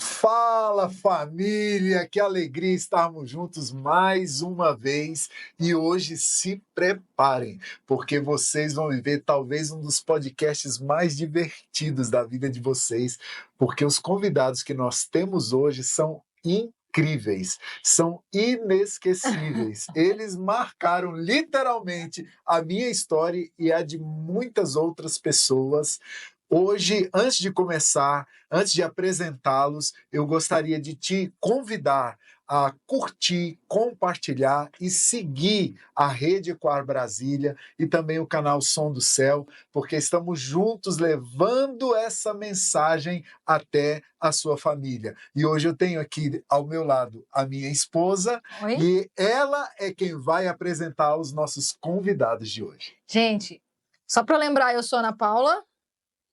Fala, família! Que alegria estarmos juntos mais uma vez. E hoje se preparem, porque vocês vão viver talvez um dos podcasts mais divertidos da vida de vocês, porque os convidados que nós temos hoje são incríveis, são inesquecíveis. Eles marcaram literalmente a minha história e a de muitas outras pessoas. Hoje, antes de começar, antes de apresentá-los, eu gostaria de te convidar a curtir, compartilhar e seguir a Rede Ecoar Brasília e também o canal Som do Céu, porque estamos juntos levando essa mensagem até a sua família. E hoje eu tenho aqui ao meu lado a minha esposa. Oi? E ela é quem vai apresentar os nossos convidados de hoje. Gente, só para lembrar, eu sou Ana Paula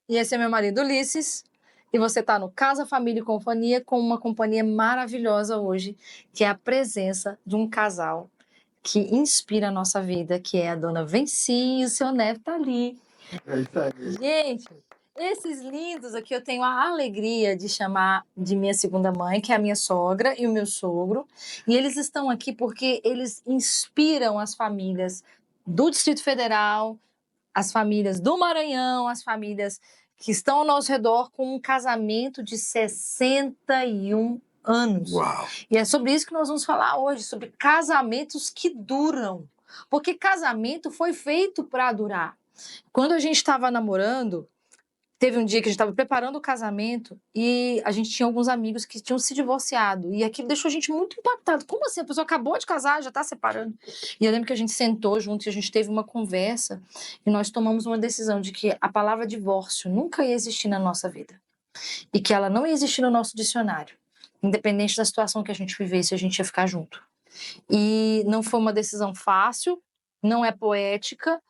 e esse é meu marido Ulisses. E você está no Casa, Família e Companhia com uma companhia maravilhosa hoje, que é a presença de um casal que inspira a nossa vida, que é a dona Venci e o seu neto tá ali. É isso aí. Gente, esses lindos aqui eu tenho a alegria de chamar de minha segunda mãe, que é a minha sogra e o meu sogro. E eles estão aqui porque eles inspiram as famílias do Distrito Federal, as famílias do Maranhão, as famílias que estão ao nosso redor com um casamento de 61 anos. Uau! E é sobre isso que nós vamos falar hoje, sobre casamentos que duram. Porque casamento foi feito para durar. Quando a gente estava namorando, teve um dia que a gente estava preparando o casamento e a gente tinha alguns amigos que tinham se divorciado. E aquilo deixou a gente muito impactado. Como assim? A pessoa acabou de casar, já está separando. E eu lembro que a gente sentou junto e a gente teve uma conversa e nós tomamos uma decisão de que a palavra divórcio nunca ia existir na nossa vida. E que ela não ia existir no nosso dicionário. Independente da situação que a gente vivesse, a gente ia ficar junto. E não foi uma decisão fácil, não é poética,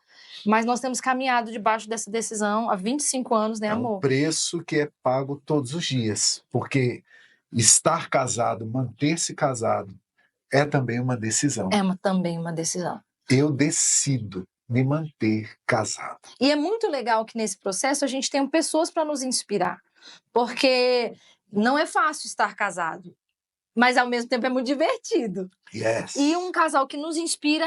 mas nós temos caminhado debaixo dessa decisão há 25 anos, né, amor? É um preço que é pago todos os dias, porque estar casado, manter-se casado, é também uma decisão. Também uma decisão. Eu decido me manter casado. E é muito legal que nesse processo a gente tenha pessoas para nos inspirar, porque não é fácil estar casado, mas ao mesmo tempo é muito divertido. Yes. E um casal que nos inspira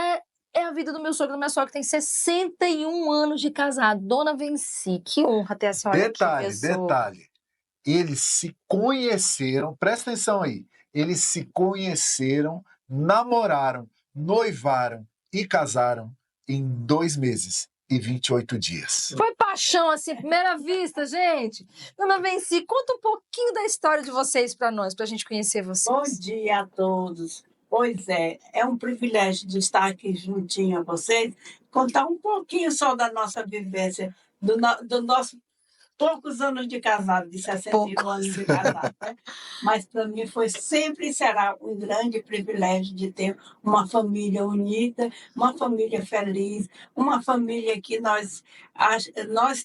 é a vida do meu sogro e da minha sogra, que tem 61 anos de casado. Dona Venci, que honra ter a senhora aqui. Detalhe. Eles se conheceram, presta atenção aí, eles se conheceram, namoraram, noivaram e casaram em 2 meses e 28 dias. Foi paixão, assim, à primeira vista, gente. Dona Venci, conta um pouquinho da história de vocês para nós, para a gente conhecer vocês. Bom dia a todos. Pois é um privilégio de estar aqui juntinho a vocês, contar um pouquinho só da nossa vivência, do nosso poucos anos de casado, de 61 anos de casado, né? Mas para mim sempre será um grande privilégio de ter uma família unida, uma família feliz, uma família que nós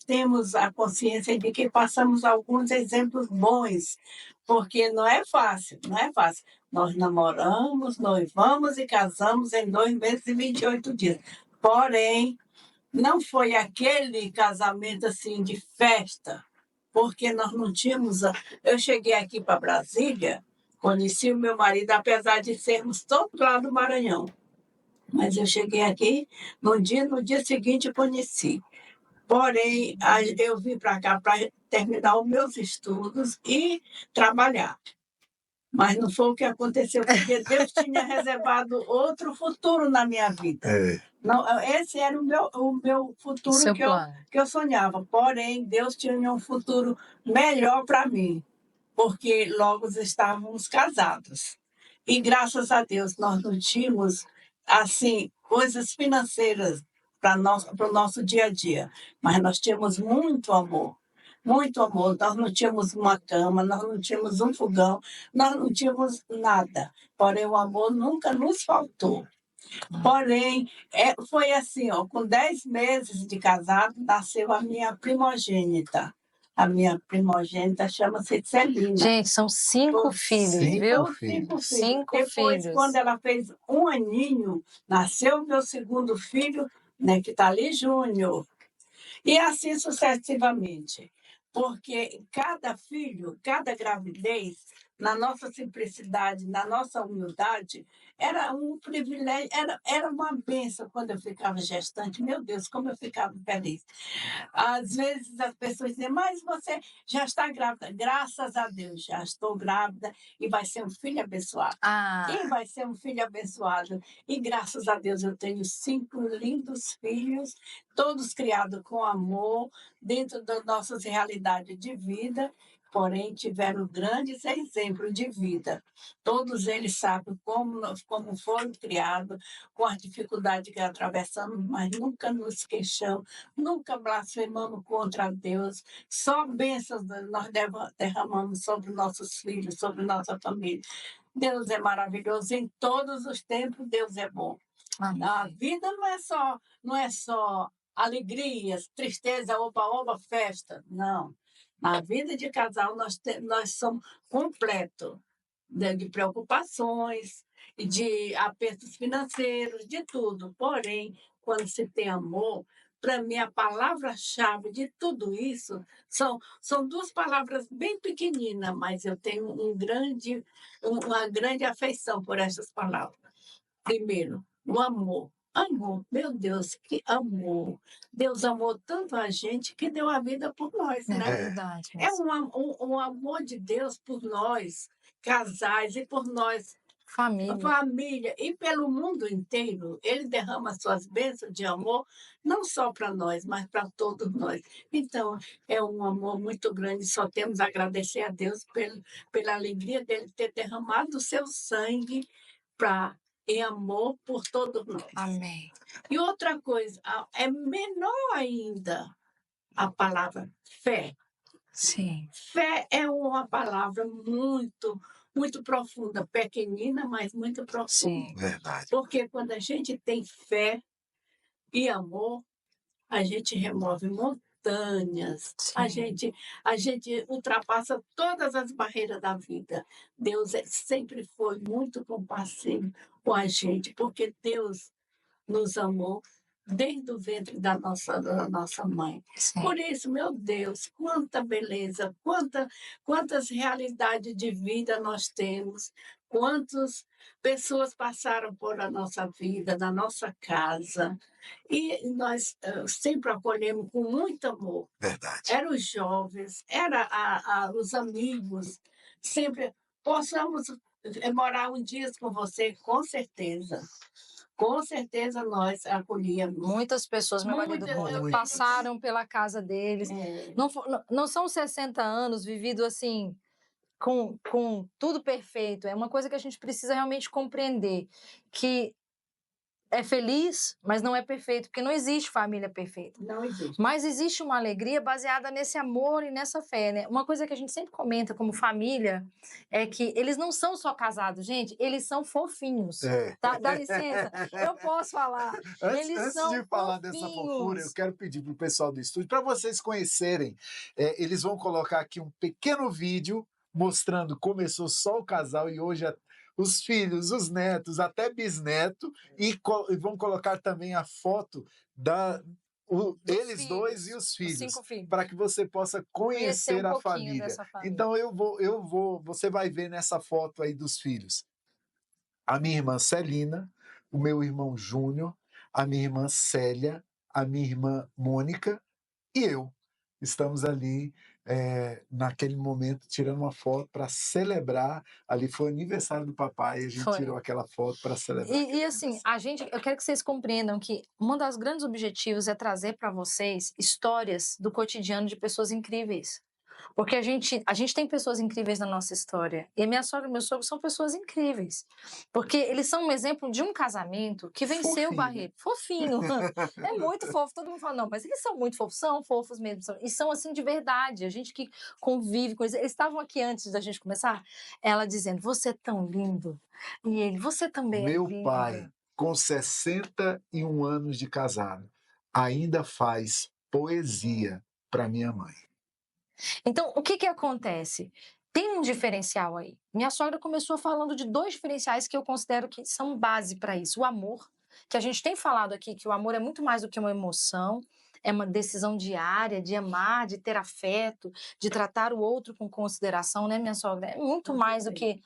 temos a consciência de que passamos alguns exemplos bons, porque não é fácil. Nós namoramos, noivamos e casamos em 2 meses e 28 dias. Porém, não foi aquele casamento assim de festa, porque nós não tínhamos. Eu cheguei aqui para Brasília, conheci o meu marido, apesar de sermos todos lá do Maranhão. Mas eu cheguei aqui, no dia seguinte conheci. Porém, eu vim para cá para terminar os meus estudos e trabalhar. Mas não foi o que aconteceu, porque Deus tinha reservado outro futuro na minha vida. Não, esse era o meu futuro que eu sonhava. Porém, Deus tinha um futuro melhor para mim, porque logo estávamos casados. E graças a Deus nós não tínhamos assim, coisas financeiras para o nosso dia a dia, mas nós tínhamos muito amor. Muito amor, nós não tínhamos uma cama, nós não tínhamos um fogão, nós não tínhamos nada. Porém, o amor nunca nos faltou. Porém, foi assim, com 10 meses de casado, nasceu a minha primogênita. A minha primogênita chama-se Celina. Gente, são 5 filhos, viu? 5 filhos. 5 Depois, filhos. quando ela fez 1 aninho, nasceu o meu segundo filho, né, que está ali, Júnior. E assim sucessivamente. porque cada filho, cada gravidez, na nossa simplicidade, na nossa humildade, era um privilégio, era uma bênção quando eu ficava gestante. Meu Deus, como eu ficava feliz. Às vezes as pessoas dizem, mas você já está grávida. Graças a Deus, já estou grávida e vai ser um filho abençoado. E vai ser um filho abençoado. E graças a Deus eu tenho 5 lindos filhos, todos criados com amor, dentro das nossas realidades de vida, porém tiveram grandes exemplos de vida. Todos eles sabem como foram criados, com as dificuldades que atravessamos, mas nunca nos queixamos, nunca blasfemamos contra Deus, só bênçãos nós derramamos sobre nossos filhos, sobre nossa família. Deus é maravilhoso em todos os tempos, Deus é bom. Amém. A vida não é só alegrias, tristeza, oba-oba, festa. Não. Na vida de casal, nós somos completos de preocupações, de apertos financeiros, de tudo. Porém, quando se tem amor, para mim, a palavra-chave de tudo isso são 2 palavras bem pequeninas, mas eu tenho uma grande afeição por essas palavras. Primeiro, o amor. Amor, meu Deus, que amor. Deus amou tanto a gente que deu a vida por nós, É né? verdade. É um amor de Deus por nós, casais, e por nós, Família. família, e pelo mundo inteiro. Ele derrama suas bênçãos de amor, não só para nós, mas para todos nós. Então, é um amor muito grande. Só temos a agradecer a Deus pela alegria dele ter derramado o seu sangue em amor por todos nós. Amém. E outra coisa, é menor ainda a palavra fé. Sim. Fé é uma palavra muito, muito profunda, pequenina, mas muito profunda. Sim. Verdade. Porque quando a gente tem fé e amor, a gente remove montanhas, Sim. a gente ultrapassa todas as barreiras da vida. Deus sempre foi muito compassivo com a gente, porque Deus nos amou desde o ventre da nossa mãe. Sim. Por isso, meu Deus, quanta beleza, quantas realidades de vida nós temos, quantas pessoas passaram por a nossa vida, na nossa casa, e nós sempre acolhemos com muito amor. Verdade. Eram os jovens, eram os amigos, sempre possamos morar um dia com você, com certeza. Com certeza nós acolhíamos. Muitas pessoas, meu marido, passaram pela casa deles. Não são 60 anos vivido assim, com tudo perfeito. É uma coisa que a gente precisa realmente compreender, que é feliz, mas não é perfeito, porque não existe família perfeita. Não existe. Mas existe uma alegria baseada nesse amor e nessa fé, né? Uma coisa que a gente sempre comenta como família é que eles não são só casados, gente, eles são fofinhos. É. Tá? Dá licença, eu posso falar. Antes de falar dessa fofura, eu quero pedir para o pessoal do estúdio, para vocês conhecerem, eles vão colocar aqui um pequeno vídeo mostrando como começou só o casal e hoje os filhos, os netos, até bisneto, e vão colocar também a foto eles filhos, dois e os filhos, 5 filhos. para que você possa conhecer a família. Então você vai ver nessa foto aí dos filhos a minha irmã Celina, o meu irmão Júnior, a minha irmã Célia, a minha irmã Mônica e eu. Estamos ali naquele momento tirando uma foto para celebrar. Ali foi o aniversário do papai e a gente tirou aquela foto para celebrar. E assim, eu quero que vocês compreendam que um dos grandes objetivos é trazer para vocês histórias do cotidiano de pessoas incríveis. Porque a gente tem pessoas incríveis na nossa história. E a minha sogra e meu sogro são pessoas incríveis. Porque eles são um exemplo de um casamento que venceu o barreiro. Fofinho. É muito fofo. Todo mundo fala, não, mas eles são muito fofos. São fofos mesmo. E são assim de verdade. A gente que convive com eles. Eles estavam aqui antes da gente começar. Ela dizendo, você é tão lindo. E ele, você também é lindo. Meu pai, com 61 anos de casado, ainda faz poesia para minha mãe. Então, o que acontece? Tem um diferencial aí. Minha sogra começou falando de 2 diferenciais que eu considero que são base para isso. O amor, que a gente tem falado aqui, que o amor é muito mais do que uma emoção, é uma decisão diária de amar, de ter afeto, de tratar o outro com consideração, né, minha sogra? É muito mais do que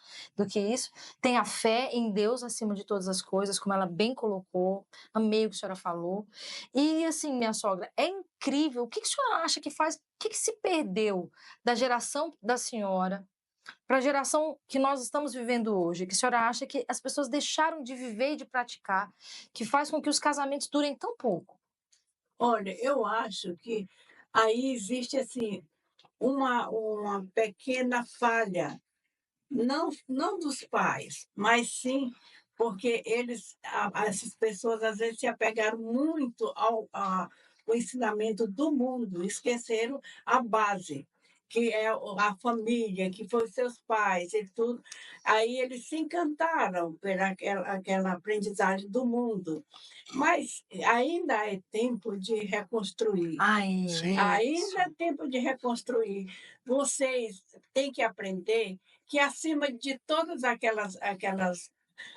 isso. Tem a fé em Deus acima de todas as coisas, como ela bem colocou. Amei o que a senhora falou. E assim, minha sogra, é incrível. O que a senhora acha que faz? O que se perdeu da geração da senhora para a geração que nós estamos vivendo hoje? Que a senhora acha que as pessoas deixaram de viver e de praticar, que faz com que os casamentos durem tão pouco? Olha, eu acho que aí existe assim uma pequena falha, não dos pais, mas sim porque essas pessoas às vezes se apegaram muito ao ensinamento do mundo, esqueceram a base, que é a família, que foi seus pais e tudo. Aí eles se encantaram pela aquela aprendizagem do mundo. Mas ainda é tempo de reconstruir. Ai, Ainda é tempo de reconstruir. Vocês têm que aprender que acima de todas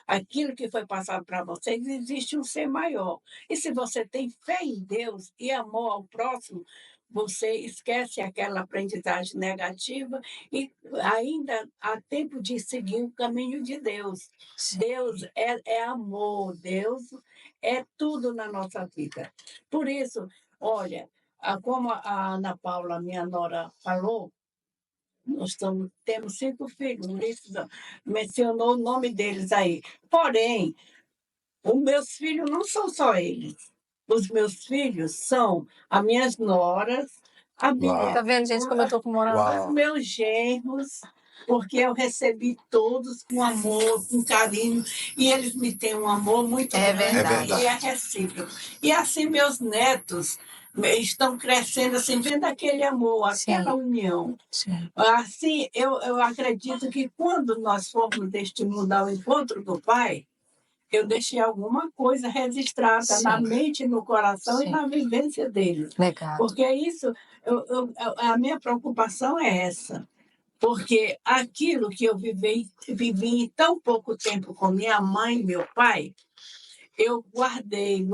aquilo que foi passado para vocês, existe um ser maior. E se você tem fé em Deus e amor ao próximo, você esquece aquela aprendizagem negativa e ainda há tempo de seguir o caminho de Deus. Deus é amor, Deus é tudo na nossa vida. Por isso, olha, como a Ana Paula, minha nora, falou, temos 5 filhos, mencionou o nome deles aí. Porém, os meus filhos não são só eles. Os meus filhos são as minhas noras, tá vendo, gente, como eu tô com moral? os meus genros, porque eu recebi todos com amor, com carinho, e eles me têm um amor muito grande e é recíproco. E assim meus netos estão crescendo assim, vendo aquele amor, aquela união. Sim. Assim, eu acredito que quando nós formos deste mundo ao encontro do Pai, eu deixei alguma coisa registrada na mente, no coração e na vivência deles. Legal. Porque isso, a minha preocupação é essa. Porque aquilo que eu vivi em tão pouco tempo com minha mãe e meu pai, eu guardei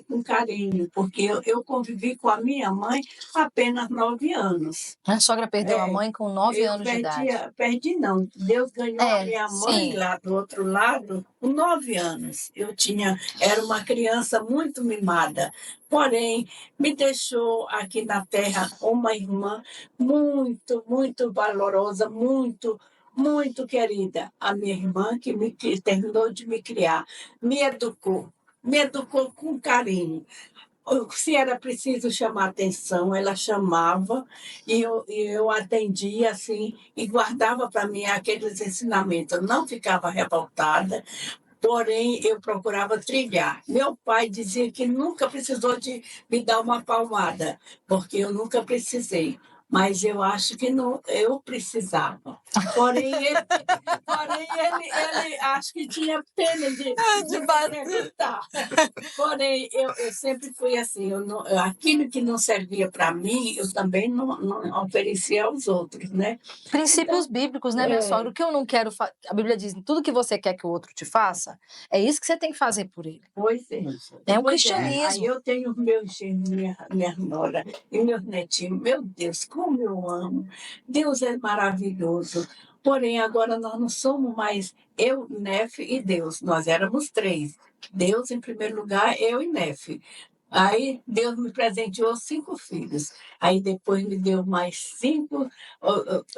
com carinho, porque eu convivi com a minha mãe apenas 9 anos. A sogra perdeu a mãe com 9 anos de idade. Perdi não. Deus ganhou a minha mãe lá do outro lado com 9 anos. Era uma criança muito mimada. Porém, me deixou aqui na Terra uma irmã muito, muito valorosa, muito, muito querida. A minha irmã que terminou de me criar, me educou com carinho. Se era preciso chamar atenção, ela chamava e eu atendia assim e guardava para mim aqueles ensinamentos. Eu não ficava revoltada, porém eu procurava trilhar. Meu pai dizia que nunca precisou de me dar uma palmada, porque eu nunca precisei. Mas eu acho que não, eu precisava. Porém, ele acho que tinha pena de perguntar. Porém, eu sempre fui assim, aquilo que não servia para mim, eu também não oferecia aos outros, né? Princípios bíblicos, né, minha sogra? O que eu não quero... A Bíblia diz, tudo que você quer que o outro te faça, é isso que você tem que fazer por ele. Pois é. É um cristianismo. Aí eu tenho meus genros, minha nora e meus netinhos. Meu Deus, como eu amo. Deus é maravilhoso. Porém, agora nós não somos mais eu, Nefe e Deus. Nós éramos 3. Deus em primeiro lugar, eu e Nefe. Aí Deus me presenteou 5 filhos. Aí depois me deu mais 5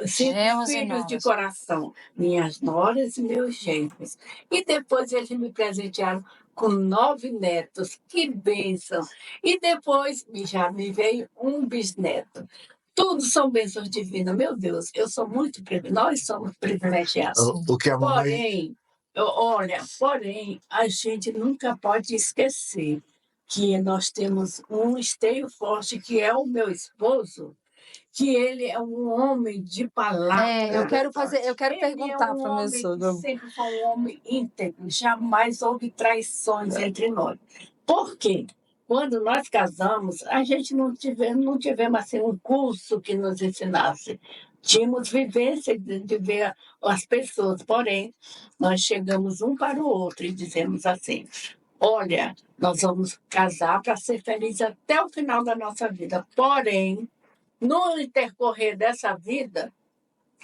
filhos de coração. Minhas noras e meus genros. E depois eles me presentearam com 9 netos. Que bênção! E depois já me veio um bisneto. Tudo são bênçãos divinas. Meu Deus, nós somos privilegiados. O que a mamãe... Porém, a gente nunca pode esquecer que nós temos um esteio forte, que é o meu esposo, que ele é um homem de palavra. Eu quero perguntar para o meu sogro. Ele sempre foi um homem íntegro, jamais houve traições entre nós. Por quê? Quando nós casamos, a gente não tivemos assim, um curso que nos ensinasse. Tínhamos vivência de ver as pessoas, porém, nós chegamos um para o outro e dizemos assim: Olha, nós vamos casar para ser feliz até o final da nossa vida. Porém, no intercorrer dessa vida,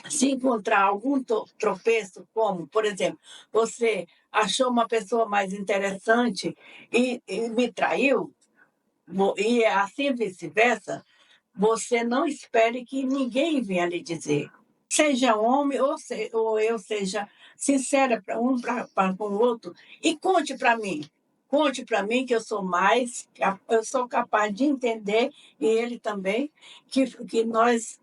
se encontrar algum tropeço, como, por exemplo, você achou uma pessoa mais interessante e me traiu, e assim vice-versa, você não espere que ninguém venha lhe dizer. Seja homem ou eu seja sincera para um para com o outro e conte para mim. Conte para mim que eu sou capaz de entender, e ele também, que nós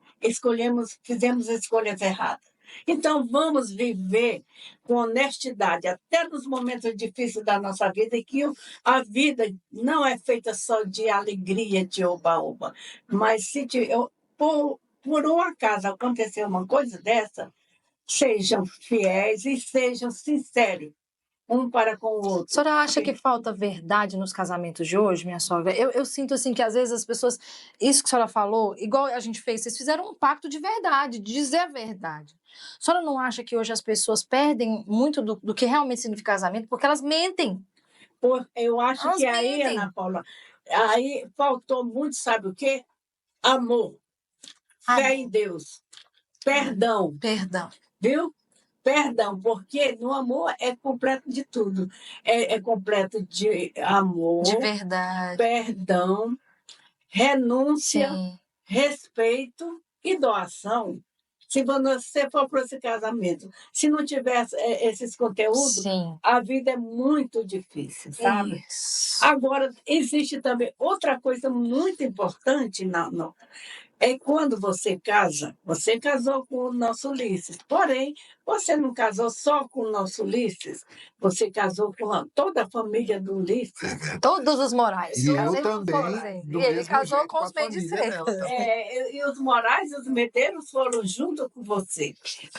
fizemos escolhas erradas. Então, vamos viver com honestidade, até nos momentos difíceis da nossa vida, e que a vida não é feita só de alegria, de oba-oba. Mas se por um acaso acontecer uma coisa dessa, sejam fiéis e sejam sinceros um para com o A outro. senhora acha que falta verdade nos casamentos de hoje, minha sogra? Eu sinto assim que às vezes as pessoas, isso que a senhora falou, igual a gente fez, vocês fizeram um pacto de verdade, de dizer a verdade. A senhora não acha que hoje as pessoas perdem muito do que realmente significa casamento porque elas mentem? Eu acho Elas que aí, mentem. Ana Paula, aí faltou muito, sabe o quê? Amor, fé em Deus, perdão, Perdão. viu? Perdão, porque no amor é completo de tudo. É completo de amor, De verdade. perdão, renúncia, Sim. respeito e doação. Se você for para esse casamento, se não tiver esses conteúdos, Sim. a vida é muito difícil, sabe? Isso. Agora, existe também outra coisa muito importante é quando você casou com o nosso Ulisses. Porém, você não casou só com o nosso Ulisses, você casou com toda a família do Ulisses. Todos os Morais. E eu Casei com também, todos. do E ele mesmo casou jeito, com com os a família dela Mediceiros. também. E os Morais e os Medeiros foram junto com você.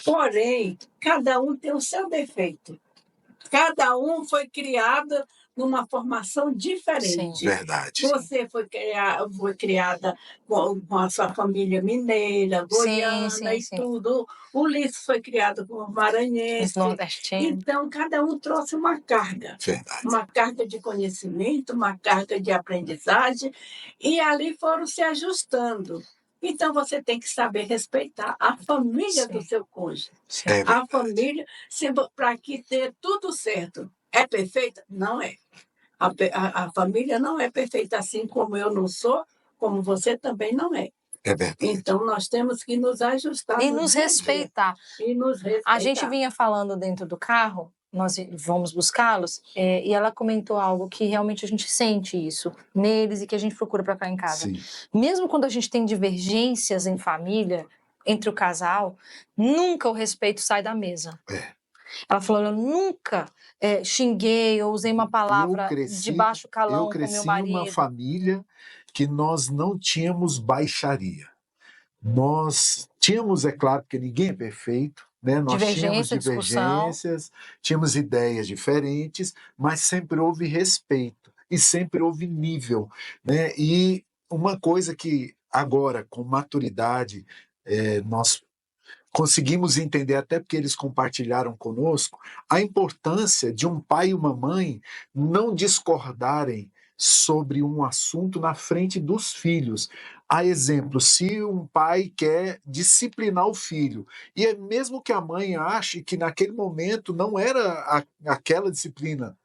Porém, cada um tem o seu defeito. Cada um foi criado numa formação diferente. Sim. Verdade. Você foi criada com a sua família mineira, goiana Sim. tudo. O Ulisses foi criado com Os maranhense. nordestinos. Então, cada um trouxe uma carga. Verdade. Uma carga de conhecimento, uma carga de aprendizagem, e ali foram se ajustando. Então, você tem que saber respeitar a família do seu cônjuge. É A família, para que dê tudo certo. É perfeita? Não é. A família não é perfeita, assim como eu não sou, como você também não é. É verdade. Então, nós temos que nos ajustar. E nos respeitar. E nos respeitar. A gente vinha falando dentro do carro, nós vamos buscá-los, e ela comentou algo que realmente a gente sente isso neles e que a gente procura para cá em casa. Sim. Mesmo quando a gente tem divergências em família, entre o casal, nunca o respeito sai da mesa. Ela falou, eu nunca xinguei ou usei uma palavra de baixo calão com meu marido. Eu cresci numa família que nós não tínhamos baixaria. Nós tínhamos, é claro, porque ninguém é perfeito, né? Nós tínhamos divergências, tínhamos ideias diferentes, mas sempre houve respeito e sempre houve nível, né? E uma coisa que agora, com maturidade, nós conseguimos entender, até porque eles compartilharam conosco, a importância de um pai e uma mãe não discordarem sobre um assunto na frente dos filhos. A exemplo, se um pai quer disciplinar o filho, e é mesmo que a mãe ache que naquele momento não era aquela disciplina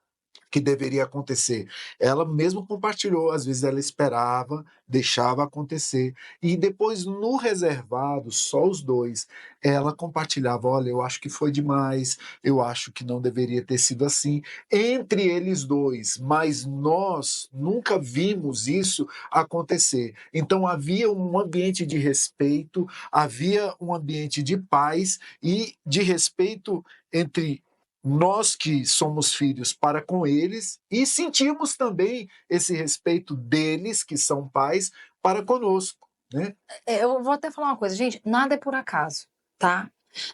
que deveria acontecer. Ela mesmo compartilhou, às vezes ela esperava, deixava acontecer, e depois no reservado, só os dois, ela compartilhava, olha, eu acho que foi demais, eu acho que não deveria ter sido assim, entre eles dois, mas nós nunca vimos isso acontecer. Então havia um ambiente de respeito, havia um ambiente de paz e de respeito entre nós que somos filhos para com eles e sentimos também esse respeito deles, que são pais, para conosco, né? Eu vou até falar uma coisa, gente, nada é por acaso, tá?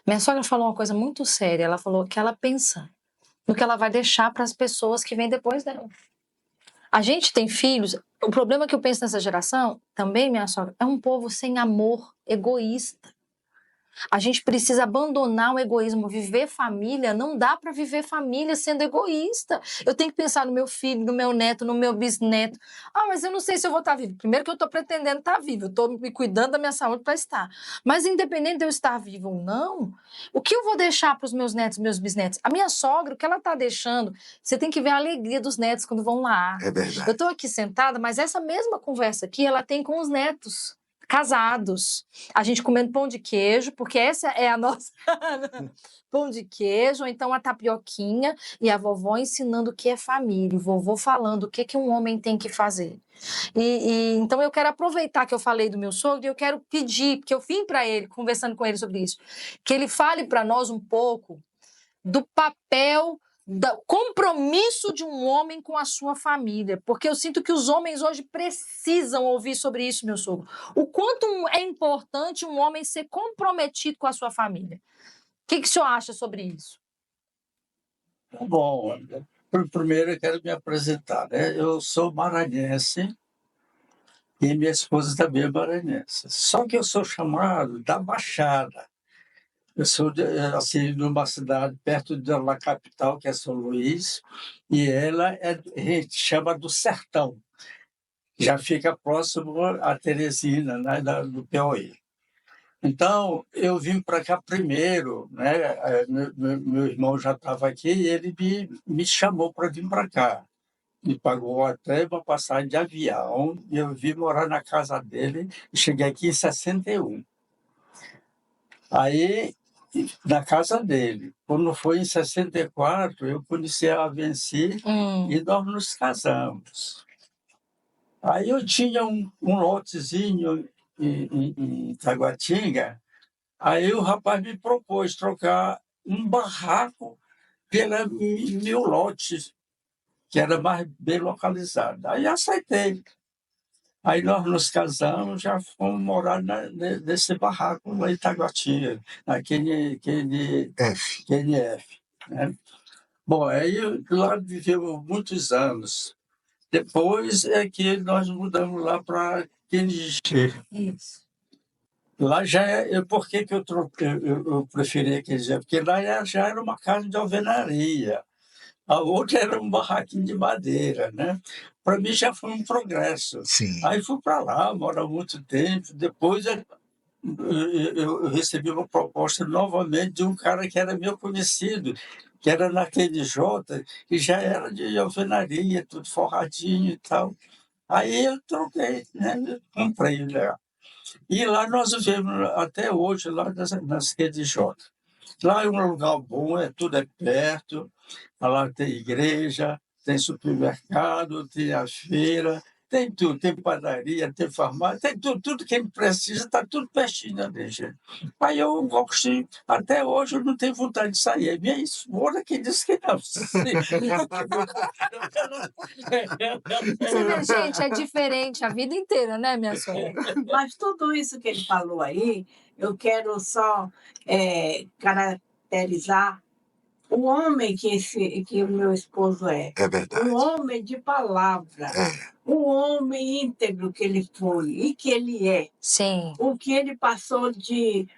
Minha sogra falou uma coisa muito séria, ela falou que ela pensa no que ela vai deixar para as pessoas que vêm depois dela. A gente tem filhos, o problema que eu penso nessa geração, também, minha sogra, é um povo sem amor, egoísta. A gente precisa abandonar o egoísmo. Viver família, não dá para viver família sendo egoísta. Eu tenho que pensar no meu filho, no meu neto, no meu bisneto. Ah, mas eu não sei se eu vou estar vivo. Primeiro que eu estou pretendendo estar vivo, eu estou me cuidando da minha saúde para estar. Mas independente de eu estar vivo ou não, o que eu vou deixar para os meus netos, meus bisnetos? A minha sogra, o que ela está deixando, você tem que ver a alegria dos netos quando vão lá. É verdade. Eu estou aqui sentada, mas essa mesma conversa aqui, ela tem com os netos casados. A gente comendo pão de queijo, porque essa é a nossa pão de queijo, ou então a tapioquinha, e a vovó ensinando o que é família, o vovô falando o que, que um homem tem que fazer. Então eu quero aproveitar que eu falei do meu sogro e eu quero pedir, porque eu vim para ele, conversando com ele sobre isso, que ele fale para nós um pouco do papel, do compromisso de um homem com a sua família, porque eu sinto que os homens hoje precisam ouvir sobre isso, meu sogro. O quanto é importante um homem ser comprometido com a sua família. O que o senhor acha sobre isso? Bom, primeiro eu quero me apresentar, né? Eu sou maranhense e minha esposa também é maranhense. Só que eu sou chamado da Baixada. Eu sou assim, de uma cidade perto da capital, que é São Luís, e ela a gente chama do Sertão. Já fica próximo a Teresina, né, do Piauí. Então, eu vim para cá primeiro, né? Meu irmão já estava aqui e ele me chamou para vir para cá. Me pagou até uma passagem de avião e eu vim morar na casa dele e cheguei aqui em 61. Aí, na casa dele, quando foi em 64, eu conheci a Venci e nós nos casamos. Aí eu tinha um lotezinho em Taguatinga. Aí o rapaz me propôs trocar um barraco pela meu lote, que era mais bem localizado. Aí aceitei. Aí nós nos casamos, já fomos morar nesse barraco lá em Taguatinga, na QNF. Né? Bom, aí lá vivemos muitos anos. Depois é que nós mudamos lá para QNG. Isso. Lá já é. Por que eu preferi aquele dia? Porque lá já era uma casa de alvenaria. A outra era um barraquinho de madeira, né? Para mim já foi um progresso. Sim. Aí fui para lá, moro há muito tempo. Depois eu recebi uma proposta novamente de um cara que era meu conhecido, que era na QNJ, e já era de alvenaria, tudo forradinho e tal. Aí eu troquei, né? Comprei, né? E lá nós vivemos até hoje, lá nas QNJ. Lá é um lugar bom, tudo é perto. Lá tem igreja, tem supermercado, tem a feira, tem tudo. Tem padaria, tem farmácia, tem tudo que ele precisa, está tudo pertinho ali, gente. Aí eu gosto, até hoje eu não tenho vontade de sair. É minha esposa que disse que não. Você vê, gente, é diferente a vida inteira, né, minha sogra? Mas tudo isso que ele falou aí, eu quero só caracterizar o homem que o meu esposo é. É verdade. Um homem de palavra. Um homem íntegro que ele foi e que ele é. Sim. O que ele passou de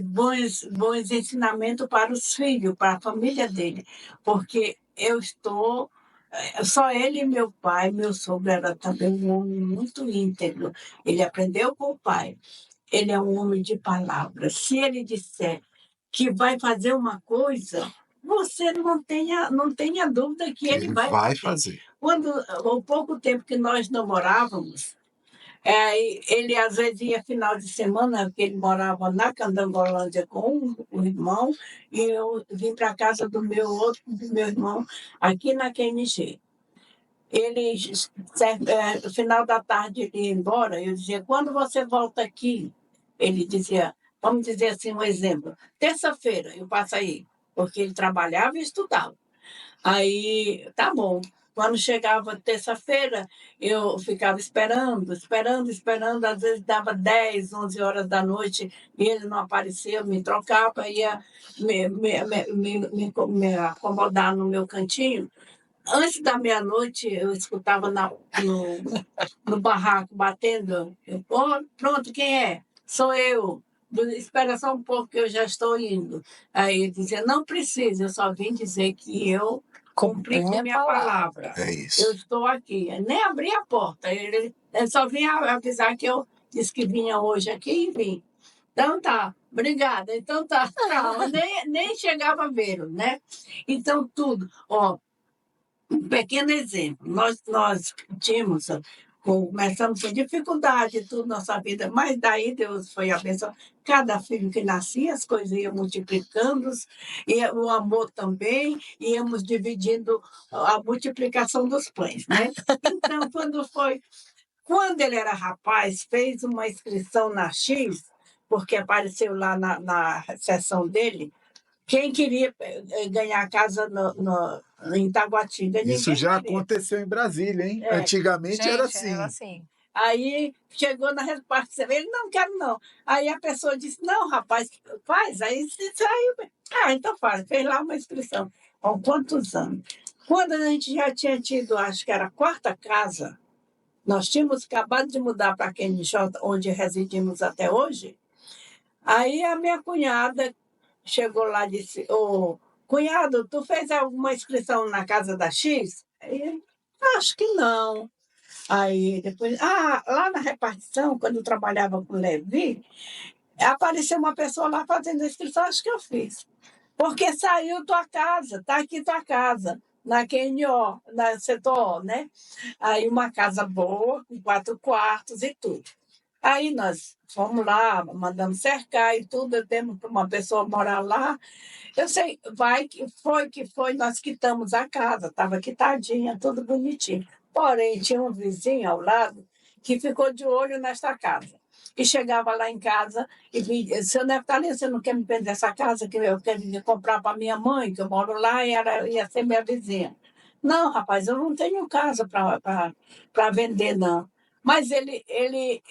bons ensinamentos para os filhos, para a família dele. Porque eu estou... Só ele e meu pai, meu sogro era também um homem muito íntegro. Ele aprendeu com o pai. Ele é um homem de palavra. Se ele disser que vai fazer uma coisa, você não tenha dúvida que ele vai fazer. O pouco tempo que nós namorávamos, ele às vezes ia final de semana, porque ele morava na Candangolândia com o irmão, e eu vim para a casa do meu irmão, aqui na QNG. Ele, no final da tarde, ele ia embora, eu dizia, quando você volta aqui? Ele dizia, vamos dizer assim, um exemplo, terça-feira eu passo aí, porque ele trabalhava e estudava. Aí, tá bom. Quando chegava terça-feira, eu ficava esperando, às vezes dava 10, 11 horas da noite e ele não aparecia, me trocava, ia me acomodar no meu cantinho. Antes da meia-noite, eu escutava no barraco batendo. Pronto, quem é? Sou eu. espera só um pouco que eu já estou indo. Aí ele dizia, não precisa, eu só vim dizer que eu cumpri com minha palavra. É Eu isso. estou aqui. Nem abri a porta. Ele só vinha avisar que eu disse que vinha hoje aqui e vim. Então tá, obrigada. Então tá, tchau. Nem chegava a vê-lo, né? Então tudo. Ó, um pequeno exemplo. Nós tínhamos, começamos com dificuldade tudo na nossa vida, mas daí Deus foi abençoando. Cada filho que nascia, as coisas iam multiplicando, e o amor também, íamos dividindo a multiplicação dos pães, né? Então, quando ele era rapaz, fez uma inscrição na X, porque apareceu lá na seção dele, quem queria ganhar casa em Taguatinga. Isso já queria. aconteceu em Brasília, hein? É. Antigamente era Gente, assim. era assim. Aí chegou na repartição, ele não quero não. Aí a pessoa disse, não, rapaz, faz. Aí saiu. Então faz. Fez lá uma inscrição. Há quantos anos? Quando a gente já tinha tido, acho que era a 4ª casa, nós tínhamos acabado de mudar para QNJ, onde residimos até hoje. Aí a minha cunhada chegou lá e disse, cunhado, tu fez alguma inscrição na casa da X? Aí, acho que não. Aí depois, lá na repartição, quando eu trabalhava com o Levi, apareceu uma pessoa lá fazendo a inscrição, acho que eu fiz. Porque saiu tua casa, está aqui tua casa, na QNO, na setor O, né? Aí uma casa boa, com 4 quartos e tudo. Aí nós fomos lá, mandamos cercar e tudo, demos para uma pessoa morar lá. Eu sei, que foi, nós quitamos a casa, estava quitadinha, tudo bonitinho. Porém, tinha um vizinho ao lado que ficou de olho nesta casa. E chegava lá em casa e dizia, seu Neftalino, você não quer me vender essa casa que eu quero comprar para minha mãe, que eu moro lá e ela ia ser minha vizinha? Não, rapaz, eu não tenho casa para vender, não. Mas ele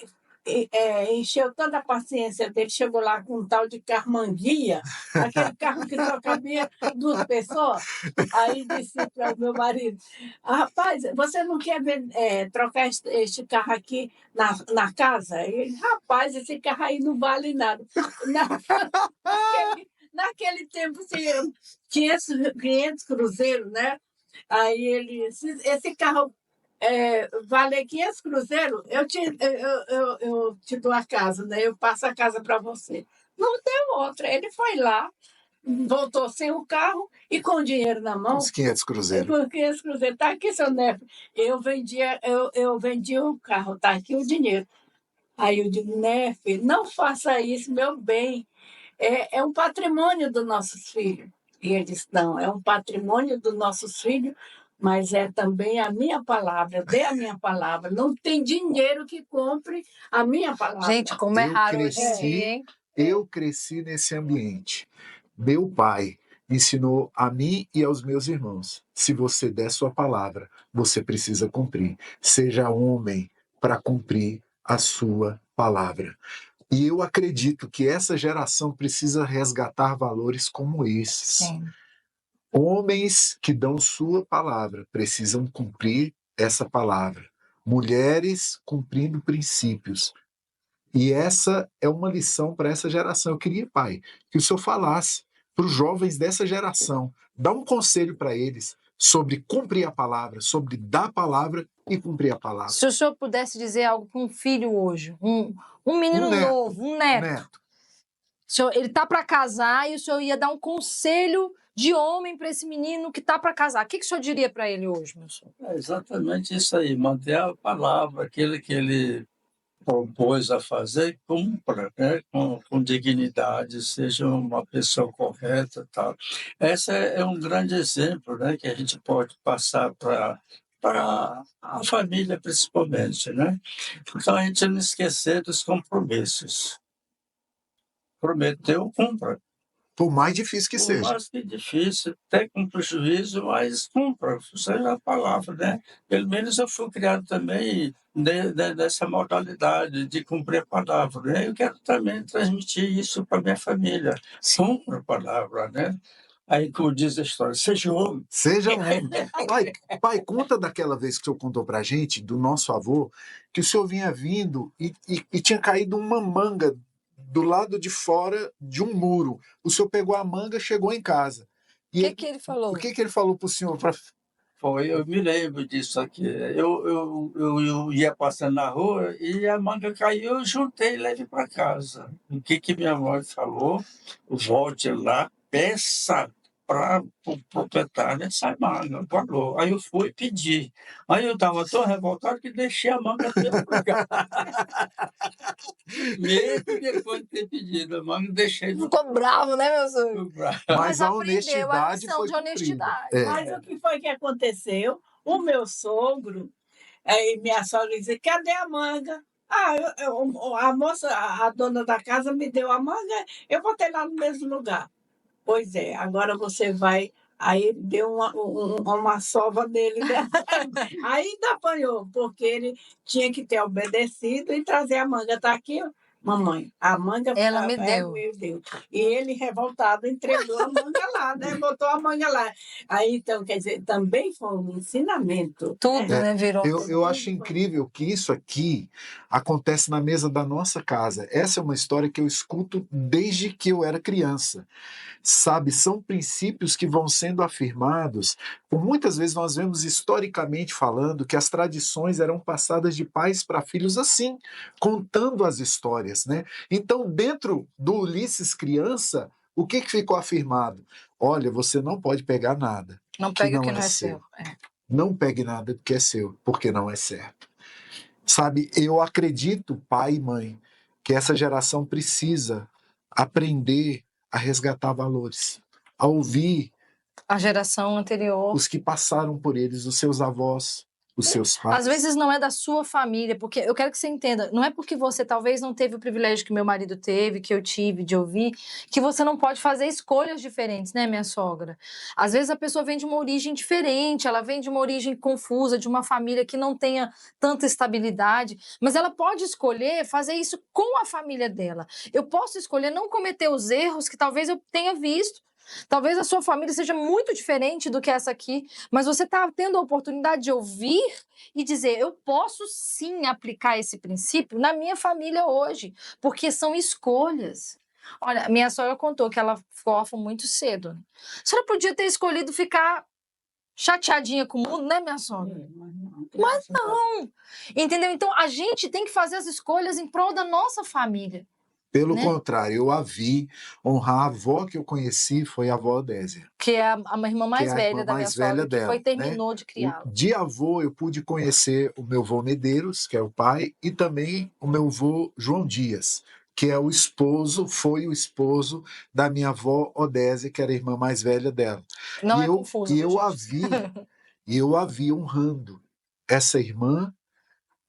encheu toda a paciência dele, chegou lá com um tal de carmanguia, aquele carro que só cabia 2 pessoas. Aí disse para o meu marido, rapaz, você não quer trocar este carro aqui na casa? Ele, rapaz, esse carro aí não vale nada. Naquele tempo tinha 500 cruzeiros, né? Aí ele disse, esse carro vale 500 cruzeiros, eu te dou a casa, né? Eu passo a casa para você. Não deu outra. Ele foi lá, voltou sem o carro e com o dinheiro na mão. Uns 500 cruzeiros. Com 500 cruzeiros. Está aqui, seu Neto. Eu vendi o carro, está aqui o dinheiro. Aí eu digo, Nefe, não faça isso, meu bem. É um patrimônio dos nossos filhos. E ele disse, não, é um patrimônio dos nossos filhos, mas é também a minha palavra. Eu dei a minha palavra. Não tem dinheiro que compre a minha palavra. Gente, como é Eu raro hoje em cresci- dia, hein? Eu cresci nesse ambiente. Meu pai ensinou a mim e aos meus irmãos: se você der sua palavra, você precisa cumprir. Seja homem para cumprir a sua palavra. E eu acredito que essa geração precisa resgatar valores como esses. Sim. Homens que dão sua palavra precisam cumprir essa palavra. Mulheres cumprindo princípios. E essa é uma lição para essa geração. Eu queria, pai, que o senhor falasse para os jovens dessa geração, dá um conselho para eles sobre cumprir a palavra, sobre dar a palavra e cumprir a palavra. Se o senhor pudesse dizer algo para um filho hoje, um menino neto, novo, um neto. Neto, Ele está para casar e o senhor ia dar um conselho de homem para esse menino que está para casar. O que o senhor diria para ele hoje, meu senhor? É exatamente isso aí, manter a palavra, aquele que ele propôs a fazer, cumpra, né? com dignidade, seja uma pessoa correta. Tal. Esse é um grande exemplo, né? Que a gente pode passar para a família, principalmente. Né? Então, a gente não esquecer dos compromissos. Prometeu, cumpra. por mais difícil que Por seja. mais que difícil, até com prejuízo, mas cumpra, seja a palavra, né? Pelo menos eu fui criado também nessa modalidade de cumprir a palavra, né? Eu quero também transmitir isso para minha família. Cumpra a palavra, né? Aí, como diz a história, seja homem. Seja homem. Pai, conta daquela vez que o senhor contou pra gente, do nosso avô, que o senhor vinha vindo e tinha caído uma manga do lado de fora de um muro. O senhor pegou a manga, chegou em casa. O que ele falou? O que ele falou para o senhor? Foi, eu me lembro disso aqui. Eu ia passando na rua e a manga caiu, eu juntei e levei para casa. O que minha mãe falou? Volte lá, peça para o proprietário essa manga, falou. Aí eu fui pedir. Aí eu estava tão revoltado que deixei a manga no mesmo lugar. Mesmo depois de ter pedido a manga, deixei no Ficou bravo, né, meu sogro? lugar. Mas a aprendeu a honestidade lição foi de cumprida. honestidade. É. Mas o que foi que aconteceu? O meu sogro, aí minha sogra disse, cadê a manga? A moça, a dona da casa me deu a manga, eu botei lá no mesmo lugar. Pois é, agora você vai. Aí deu uma sova nele, né? Aí ainda apanhou, porque ele tinha que ter obedecido e trazer a manga. Está aqui, mamãe, a manga Ela me deu. meu Deus. E ele, revoltado, entregou a manga lá, né? Botou a manga lá. Aí, então, quer dizer, também foi um ensinamento. Tudo, né, virou. Eu acho incrível que isso aqui acontece na mesa da nossa casa. Essa é uma história que eu escuto desde que eu era criança. Sabe, são princípios que vão sendo afirmados. Por muitas vezes nós vemos historicamente falando que as tradições eram passadas de pais para filhos assim, contando as histórias, né? Então, dentro do Ulisses criança, o que ficou afirmado? Olha, você não pode pegar nada. Não pega o que não é seu. Não pegue nada porque é seu, porque não é certo. Sabe, eu acredito, pai e mãe, que essa geração precisa aprender a resgatar valores, a ouvir A geração anterior. os que passaram por eles, os seus avós, os seus pais. Às vezes não é da sua família, porque eu quero que você entenda, não é porque você talvez não teve o privilégio que meu marido teve, que eu tive de ouvir, que você não pode fazer escolhas diferentes, né, minha sogra? Às vezes a pessoa vem de uma origem diferente, ela vem de uma origem confusa, de uma família que não tenha tanta estabilidade, mas ela pode escolher fazer isso com a família dela. Eu posso escolher não cometer os erros que talvez eu tenha visto. Talvez a sua família seja muito diferente do que essa aqui, mas você está tendo a oportunidade de ouvir e dizer, eu posso sim aplicar esse princípio na minha família hoje, porque são escolhas. Olha, minha sogra contou que ela ficou órfã muito cedo. A senhora podia ter escolhido ficar chateadinha com o mundo, né, minha sogra? Mas não! Entendeu? Então, a gente tem que fazer as escolhas em prol da nossa família. Pelo contrário, eu a vi honrar a avó que eu conheci, foi a avó Odésia. Que é a irmã mais velha da minha sogra, que foi terminou de criá-la. De avô, eu pude conhecer o meu avô Medeiros, que é o pai, e também o meu avô João Dias, que é o esposo, foi o esposo da minha avó Odésia, que era a irmã mais velha dela. Não é confuso. E eu a vi honrando essa irmã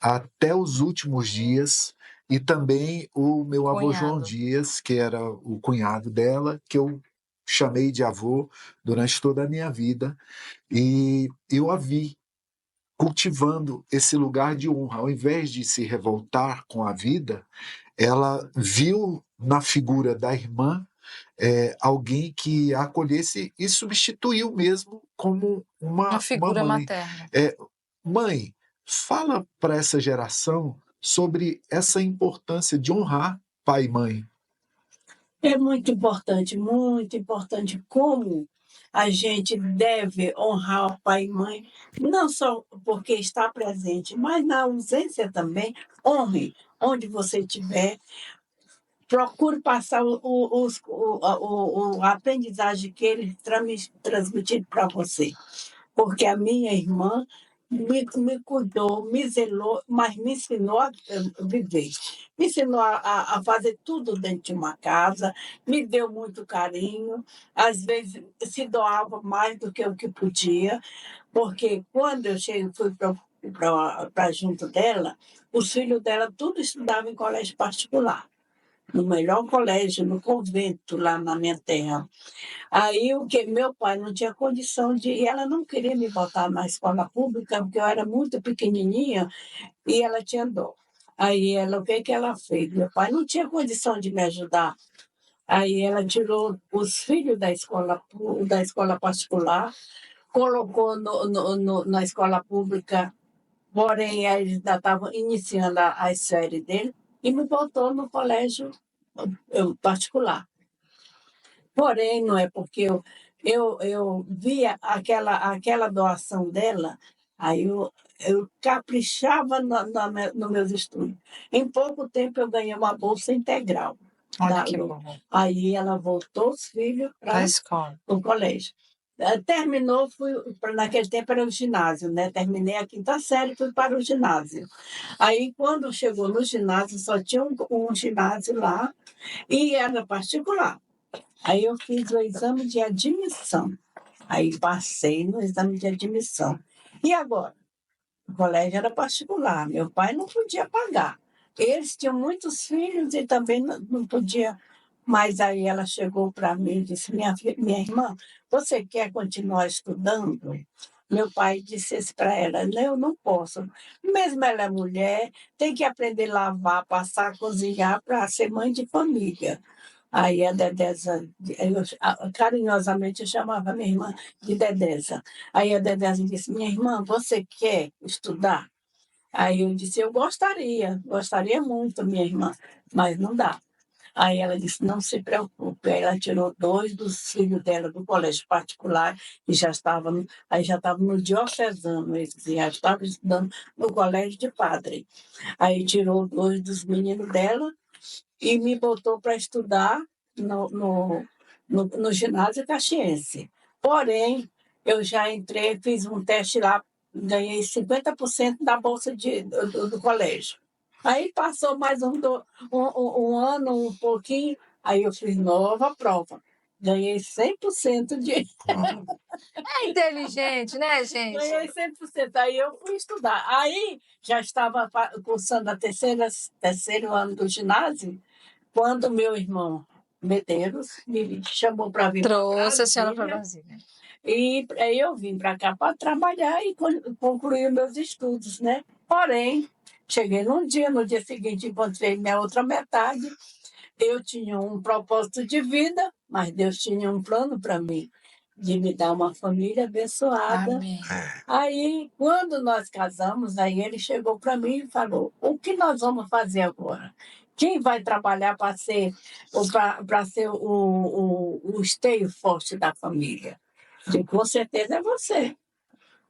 até os últimos dias, e também o meu avô João Dias, que era o cunhado dela, que eu chamei de avô durante toda a minha vida, e eu a vi cultivando esse lugar de honra. Ao invés de se revoltar com a vida, ela viu na figura da irmã alguém que a acolhesse e substituiu mesmo como uma figura mãe. materna. Mãe, fala para essa geração sobre essa importância de honrar pai e mãe. É muito importante como a gente deve honrar o pai e mãe, não só porque está presente, mas na ausência também. Honre onde você estiver. Procure passar a aprendizagem que eles transmitiram para você. Porque a minha irmã me cuidou, me zelou, mas me ensinou a viver. Me ensinou a fazer tudo dentro de uma casa, me deu muito carinho, às vezes se doava mais do que o que podia, porque quando eu fui para junto dela, os filhos dela tudo estudavam em colégio particular, no melhor colégio, no convento, lá na minha terra. Aí o que meu pai não tinha condição de ir, ela não queria me botar na escola pública, porque eu era muito pequenininha e ela tinha dó. Aí o que ela fez? Meu pai não tinha condição de me ajudar. Aí ela tirou os filhos da escola particular, colocou na escola pública, porém eles ainda estavam iniciando as séries dele, e me botou no colégio particular. Porém, não é porque eu via aquela doação dela, aí eu caprichava nos meus estudos. Em pouco tempo, eu ganhei uma bolsa integral. Olha que bom. Aí ela voltou os filhos Da para escola. o colégio. Terminou, naquele tempo era o ginásio, né? Terminei a 5ª série, fui para o ginásio. Aí, quando chegou no ginásio, só tinha um ginásio lá e era particular. Aí eu fiz o exame de admissão. Aí passei no exame de admissão. E agora? O colégio era particular, meu pai não podia pagar. Eles tinham muitos filhos e também não podia. Mas aí ela chegou para mim e disse: minha irmã, você quer continuar estudando? Meu pai disse para ela: não, eu não posso. Mesmo ela é mulher, tem que aprender a lavar, passar, cozinhar para ser mãe de família. Aí a Dedeza, carinhosamente eu chamava minha irmã de Dedeza. Aí a Dedeza disse: minha irmã, você quer estudar? Aí eu disse: eu gostaria muito, minha irmã, mas não dá. Aí ela disse: não se preocupe. Aí ela tirou 2 dos filhos dela do colégio particular e já estava no diocesano, eles já estavam estudando no colégio de padre. Aí tirou 2 dos meninos dela e me botou para estudar no ginásio caxiense. Porém, eu já entrei, fiz um teste lá, ganhei 50% da bolsa do colégio. Aí passou mais um ano, um pouquinho, aí eu fiz nova prova. Ganhei 100% de. É inteligente, né, gente? Ganhei 100%. Aí eu fui estudar. Aí já estava cursando terceiro ano do ginásio, quando meu irmão Medeiros me chamou para vir Trouxe para a senhora para Brasília. Brasília. E aí eu vim para cá para trabalhar e concluir meus estudos, né? Porém, cheguei no dia seguinte encontrei minha outra metade. Eu tinha um propósito de vida, mas Deus tinha um plano para mim, de me dar uma família abençoada. Amém. Aí, quando nós casamos, aí ele chegou para mim e falou: o que nós vamos fazer agora? Quem vai trabalhar para ser, o esteio forte da família? E com certeza é você,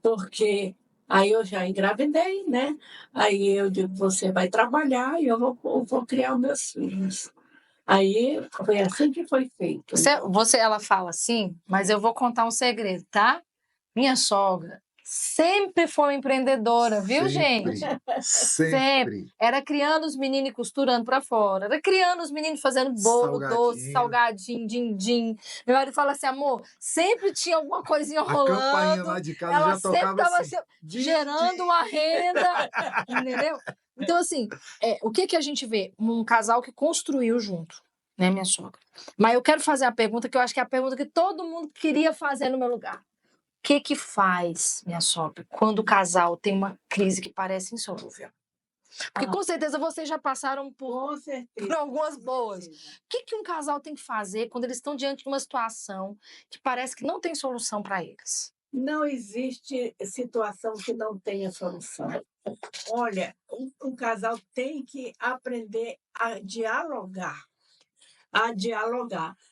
porque aí eu já engravidei, né? Aí eu digo: você vai trabalhar e eu vou criar os meus filhos. Aí foi assim que foi feito. Ela fala assim, mas eu vou contar um segredo, tá? Minha sogra sempre foi empreendedora, viu, gente? Sempre. Era criando os meninos e costurando para fora. Era criando os meninos fazendo bolo, doce, salgadinho, din-din. Meu marido fala assim: amor, sempre tinha alguma coisinha rolando. A campainha lá de casa ela já tocava assim, gerando uma renda, entendeu? Então, assim, o que a gente vê? Um casal que construiu junto, né, minha sogra? Mas eu quero fazer a pergunta que eu acho que é a pergunta que todo mundo queria fazer no meu lugar. O que faz, minha sogra, quando o casal tem uma crise que parece insolúvel? Porque com certeza vocês já passaram por algumas boas. O que um casal tem que fazer quando eles estão diante de uma situação que parece que não tem solução para eles? Não existe situação que não tenha solução. Olha, um casal tem que aprender a dialogar.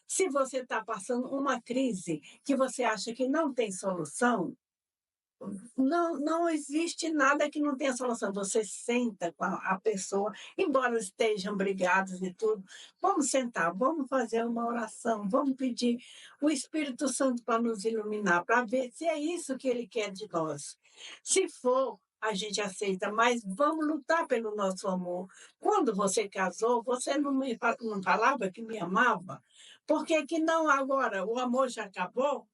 Se você está passando uma crise que você acha que não tem solução, não existe nada que não tenha solução. Você senta com a pessoa, embora estejam brigados e tudo, vamos sentar, vamos fazer uma oração, vamos pedir o Espírito Santo para nos iluminar, para ver se é isso que ele quer de nós. Se for, a gente aceita, mas vamos lutar pelo nosso amor. Quando você casou, você não falava que me amava? Por que não agora? O amor já acabou?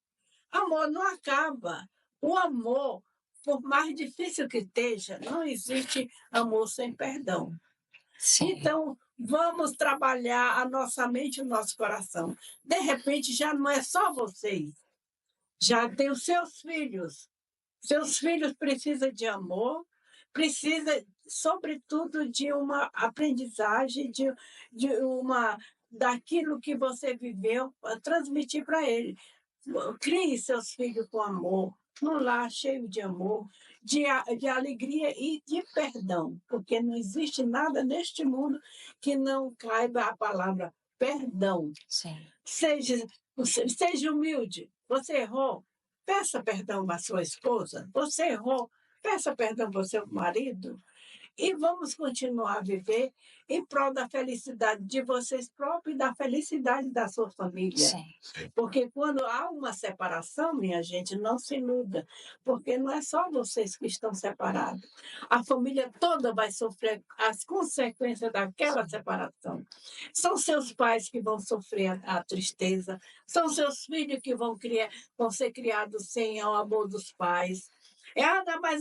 Amor não acaba. O amor, por mais difícil que esteja, não existe amor sem perdão. Sim. Então, vamos trabalhar a nossa mente e o nosso coração. De repente, já não é só vocês. Já tem os seus filhos. Seus filhos precisam de amor, precisa, sobretudo, de uma aprendizagem, daquilo que você viveu, para transmitir para ele. Crie seus filhos com amor, num lar cheio de amor. de alegria e de perdão, porque não existe nada neste mundo que não caiba a palavra perdão. Sim. Seja humilde. Você errou, peça perdão para sua esposa. Você errou, peça perdão para o seu marido. E vamos continuar a viver em prol da felicidade de vocês próprios e da felicidade da sua família. Sim. Porque quando há uma separação, minha gente, não se iluda, porque não é só vocês que estão separados. A família toda vai sofrer as consequências daquela separação. São seus pais que vão sofrer a tristeza, são seus filhos que vão ser criados sem o amor dos pais. Mas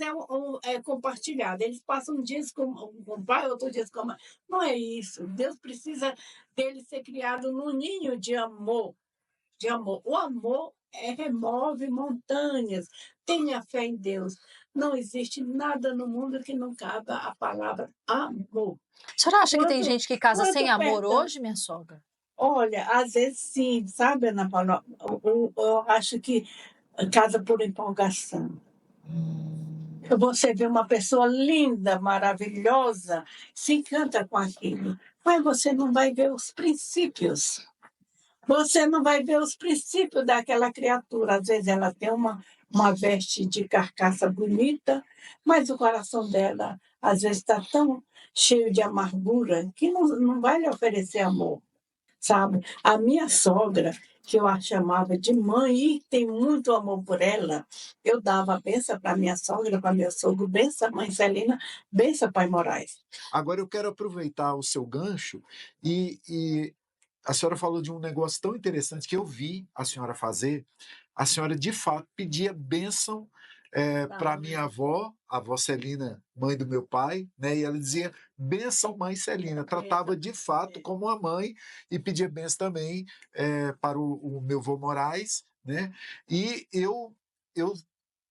é compartilhado. Eles passam dias com o pai, outro dias com a mãe. Não é isso. Deus precisa dele ser criado num ninho de amor. De amor. O amor remove montanhas. Tenha fé em Deus. Não existe nada no mundo que não caiba a palavra amor. A senhora acha que tem gente que casa sem amor perdão. hoje, minha sogra? Olha, às vezes sim, sabe, Ana Paula? Eu acho que casa por empolgação. Você vê uma pessoa linda, maravilhosa, se encanta com aquilo, mas você não vai ver os princípios. Você não vai ver os princípios daquela criatura. Às vezes ela tem uma veste de carcaça bonita, mas o coração dela, às vezes, está tão cheio de amargura que não vai lhe oferecer amor. Sabe? A minha sogra, que eu a chamava de mãe, e tem muito amor por ela, eu dava a benção para minha sogra, para meu sogro, benção mãe Celina, benção pai Moraes. Agora eu quero aproveitar o seu gancho e a senhora falou de um negócio tão interessante que eu vi a senhora fazer. A senhora, de fato, pedia bênção para minha avó, a avó Celina, mãe do meu pai, né? E ela dizia, bênção mãe Celina. Tratava de fato como uma mãe e pedia bênção também para o meu avô Moraes, né? E eu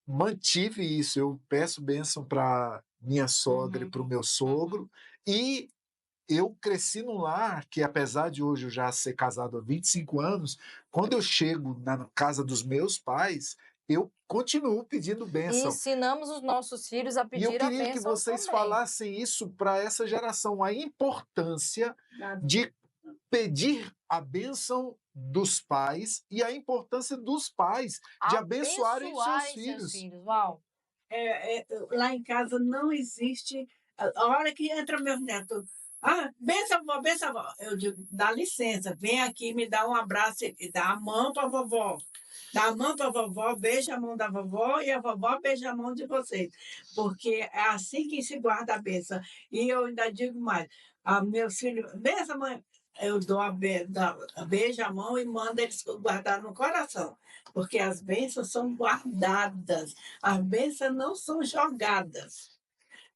mantive isso, eu peço bênção para minha sogra e para o meu sogro, e eu cresci num lar que, apesar de hoje eu já ser casado há 25 anos, quando eu chego na casa dos meus pais, eu continuo pedindo E bênção. ensinamos os nossos filhos a E eu pedir a queria que bênção vocês também. falassem isso para essa geração, a importância de pedir a bênção dos pais e a importância dos pais de abençoarem os seus filhos. Uau. Lá em casa não existe. A hora que entra meu neto, benção, avó, benção, avó. Eu digo, dá licença, vem aqui, me dá um abraço e dá a mão para a vovó. Dá a mão para a vovó, beija a mão da vovó e a vovó beija a mão de vocês. Porque é assim que se guarda a benção. E eu ainda digo mais, meus filhos, benção, mãe. Eu dou beijo a mão e mando eles guardar no coração. Porque as bênçãos são guardadas. As bênçãos não são jogadas.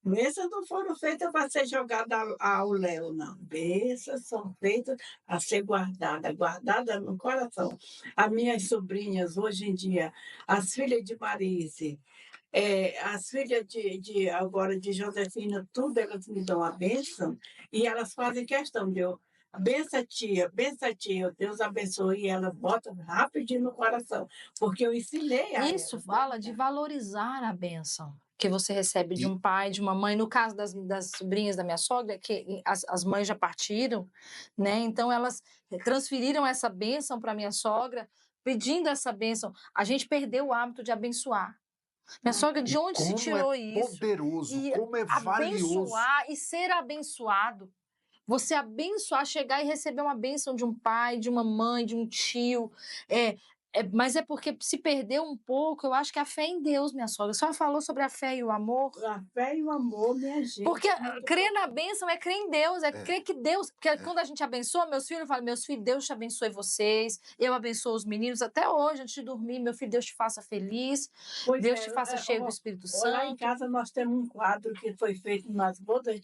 Bênçãos não foram feitas para ser jogadas ao léu, não. Bênçãos são feitas a ser guardadas no coração. As minhas sobrinhas, hoje em dia, as filhas de Marise, as filhas agora de Josefina, tudo elas me dão a bênção e elas fazem questão de eu. Benção, tia, Deus abençoe, e ela bota rapidinho no coração, porque eu ensinei a Isso elas, fala de valorizar a bênção que você recebe de E- um pai, de uma mãe. No caso das sobrinhas da minha sogra, que as mães já partiram, né? Então elas transferiram essa bênção para minha sogra, pedindo essa bênção. A gente perdeu o hábito de abençoar. Minha sogra, de onde se Como tirou é isso? poderoso, E como é valioso. abençoar e ser abençoado. Você abençoar, chegar e receber uma bênção de um pai, de uma mãe, de um tio. Mas é porque se perdeu um pouco, eu acho que a fé em Deus, minha sogra. A senhora falou sobre a fé e o amor. A fé e o amor, minha gente. Porque crer na bênção é crer em Deus, crer que Deus. Porque quando a gente abençoa, meus filhos, eu falo, meus filhos, Deus te abençoe vocês. Eu abençoo os meninos até hoje, antes de dormir. Meu filho, Deus te faça feliz. Pois Deus te faça cheio do Espírito Lá em Santo. casa nós temos um quadro que foi feito nas bodas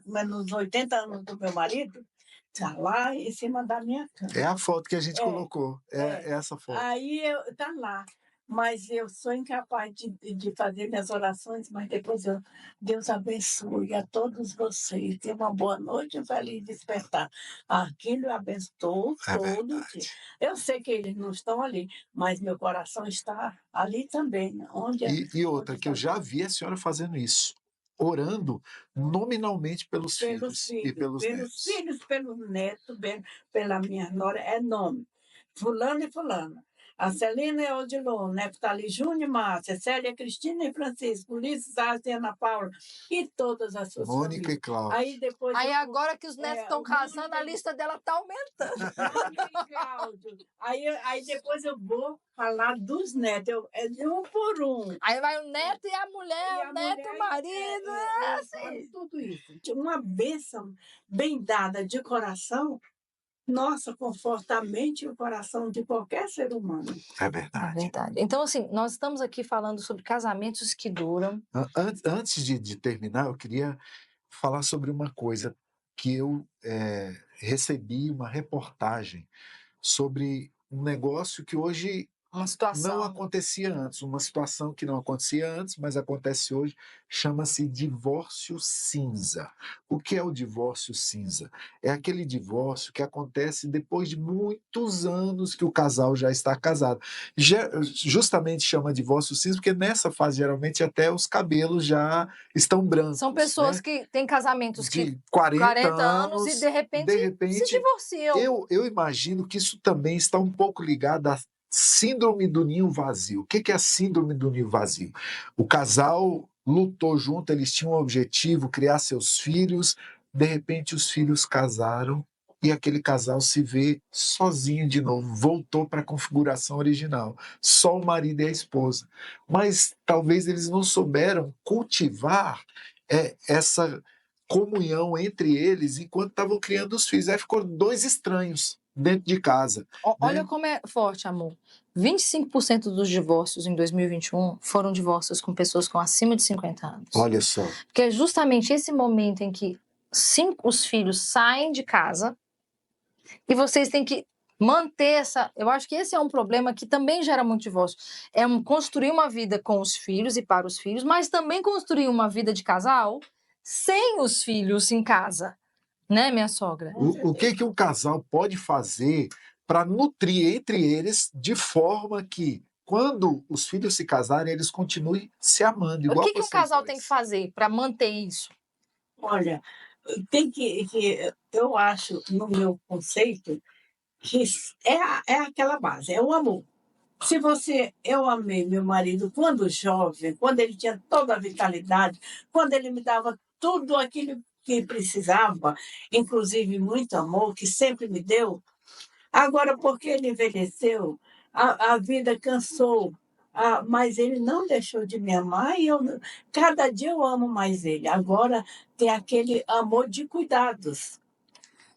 nos 80 anos do meu marido. Está lá em cima da minha cama. É a foto que a gente colocou, é essa foto. Aí está lá. mas eu sou incapaz de fazer minhas orações, mas depois Deus abençoe a todos vocês. Tenha uma boa noite e um feliz despertar. Aquilo abençoou É todo dia. verdade. Eu sei que eles não estão ali, mas meu coração está ali também, onde E outra, onde que eu está já vi a senhora fazendo isso, orando nominalmente pelos pelos filhos e pelos netos. pelo neto, pela minha nora, é nome. Fulano e fulano. A Celina e Odilon, Neftali Júnior e Márcia, Célia, Cristina e Francisco, Ulisses, Arte e Ana Paula, e todas as suas Mônica e famílias. Cláudio. Aí depois Aí eu agora que os netos estão o casando, a Mônica- lista dela tá aumentando. Mônica e Cláudio. Aí depois eu vou falar dos netos, é de um por um. Aí vai o neto e a mulher, E o a neto mulher, e o marido. É assim. tudo isso. Uma bênção bem dada de coração, nossa, conforta a mente e o coração de qualquer ser humano. É É verdade. verdade. Então, assim, nós estamos aqui falando sobre casamentos que duram. Antes de terminar, eu queria falar sobre uma coisa que eu recebi uma reportagem sobre um negócio que hoje Uma não situação. acontecia antes, uma situação que não acontecia antes, mas acontece hoje, chama-se divórcio cinza. O que é o divórcio cinza? É aquele divórcio que acontece depois de muitos anos que o casal já está casado. Justamente chama divórcio cinza porque nessa fase, geralmente, até os cabelos já estão brancos. São pessoas né? que têm casamentos que De 40, 40 anos e de repente se divorciam. eu imagino que isso também está um pouco ligado à síndrome do ninho vazio. O que é a síndrome do ninho vazio? O casal lutou junto, eles tinham um objetivo, criar seus filhos, de repente os filhos casaram e aquele casal se vê sozinho de novo, voltou para a configuração original, só o marido e a esposa. Mas talvez eles não souberam cultivar essa comunhão entre eles enquanto estavam criando os filhos. Aí ficou dois estranhos dentro de casa. Olha né? como é forte, amor. 25% dos divórcios em 2021 foram divórcios com pessoas com acima de 50 anos. Olha só. Porque é justamente esse momento em que os filhos saem de casa e vocês têm que manter essa... Eu acho que esse é um problema que também gera muito divórcio. É construir uma vida com os filhos e para os filhos, mas também construir uma vida de casal sem os filhos em casa. Né, minha sogra? O que um casal pode fazer para nutrir entre eles de forma que, quando os filhos se casarem, eles continuem se amando, igual O que um vocês casal dois. tem que fazer para manter isso? Olha, tem eu acho, no meu conceito, que é aquela base, é o amor. Se eu amei meu marido quando jovem, quando ele tinha toda a vitalidade, quando ele me dava tudo aquilo que precisava, inclusive muito amor, que sempre me deu. Agora, porque ele envelheceu, a vida cansou, mas ele não deixou de me amar e cada dia eu amo mais ele. Agora tem aquele amor de cuidados.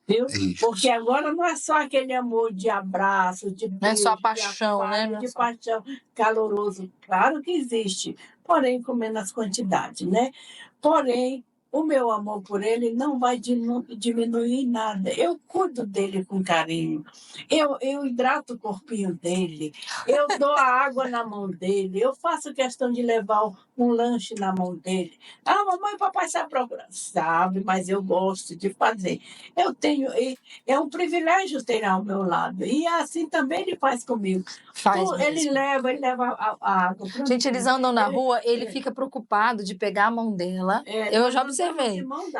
Viu? Isso. Porque agora não é só aquele amor de abraço, de beijo, Não é só de paixão, né? afago, de paixão caloroso. Claro que existe, porém com menos quantidade, né? Porém, o meu amor por ele não vai diminuir nada. Eu cuido dele com carinho. Eu hidrato o corpinho dele. Eu dou a água na mão dele. Eu faço questão de levar um lanche na mão dele. Mamãe e papai sabem procurar. Sabe, mas eu gosto de fazer. É um privilégio ter ao meu lado. E assim também ele faz comigo. Ele leva a água. Gente, eles andam na rua, ele fica preocupado de pegar a mão dela. Eu já observei.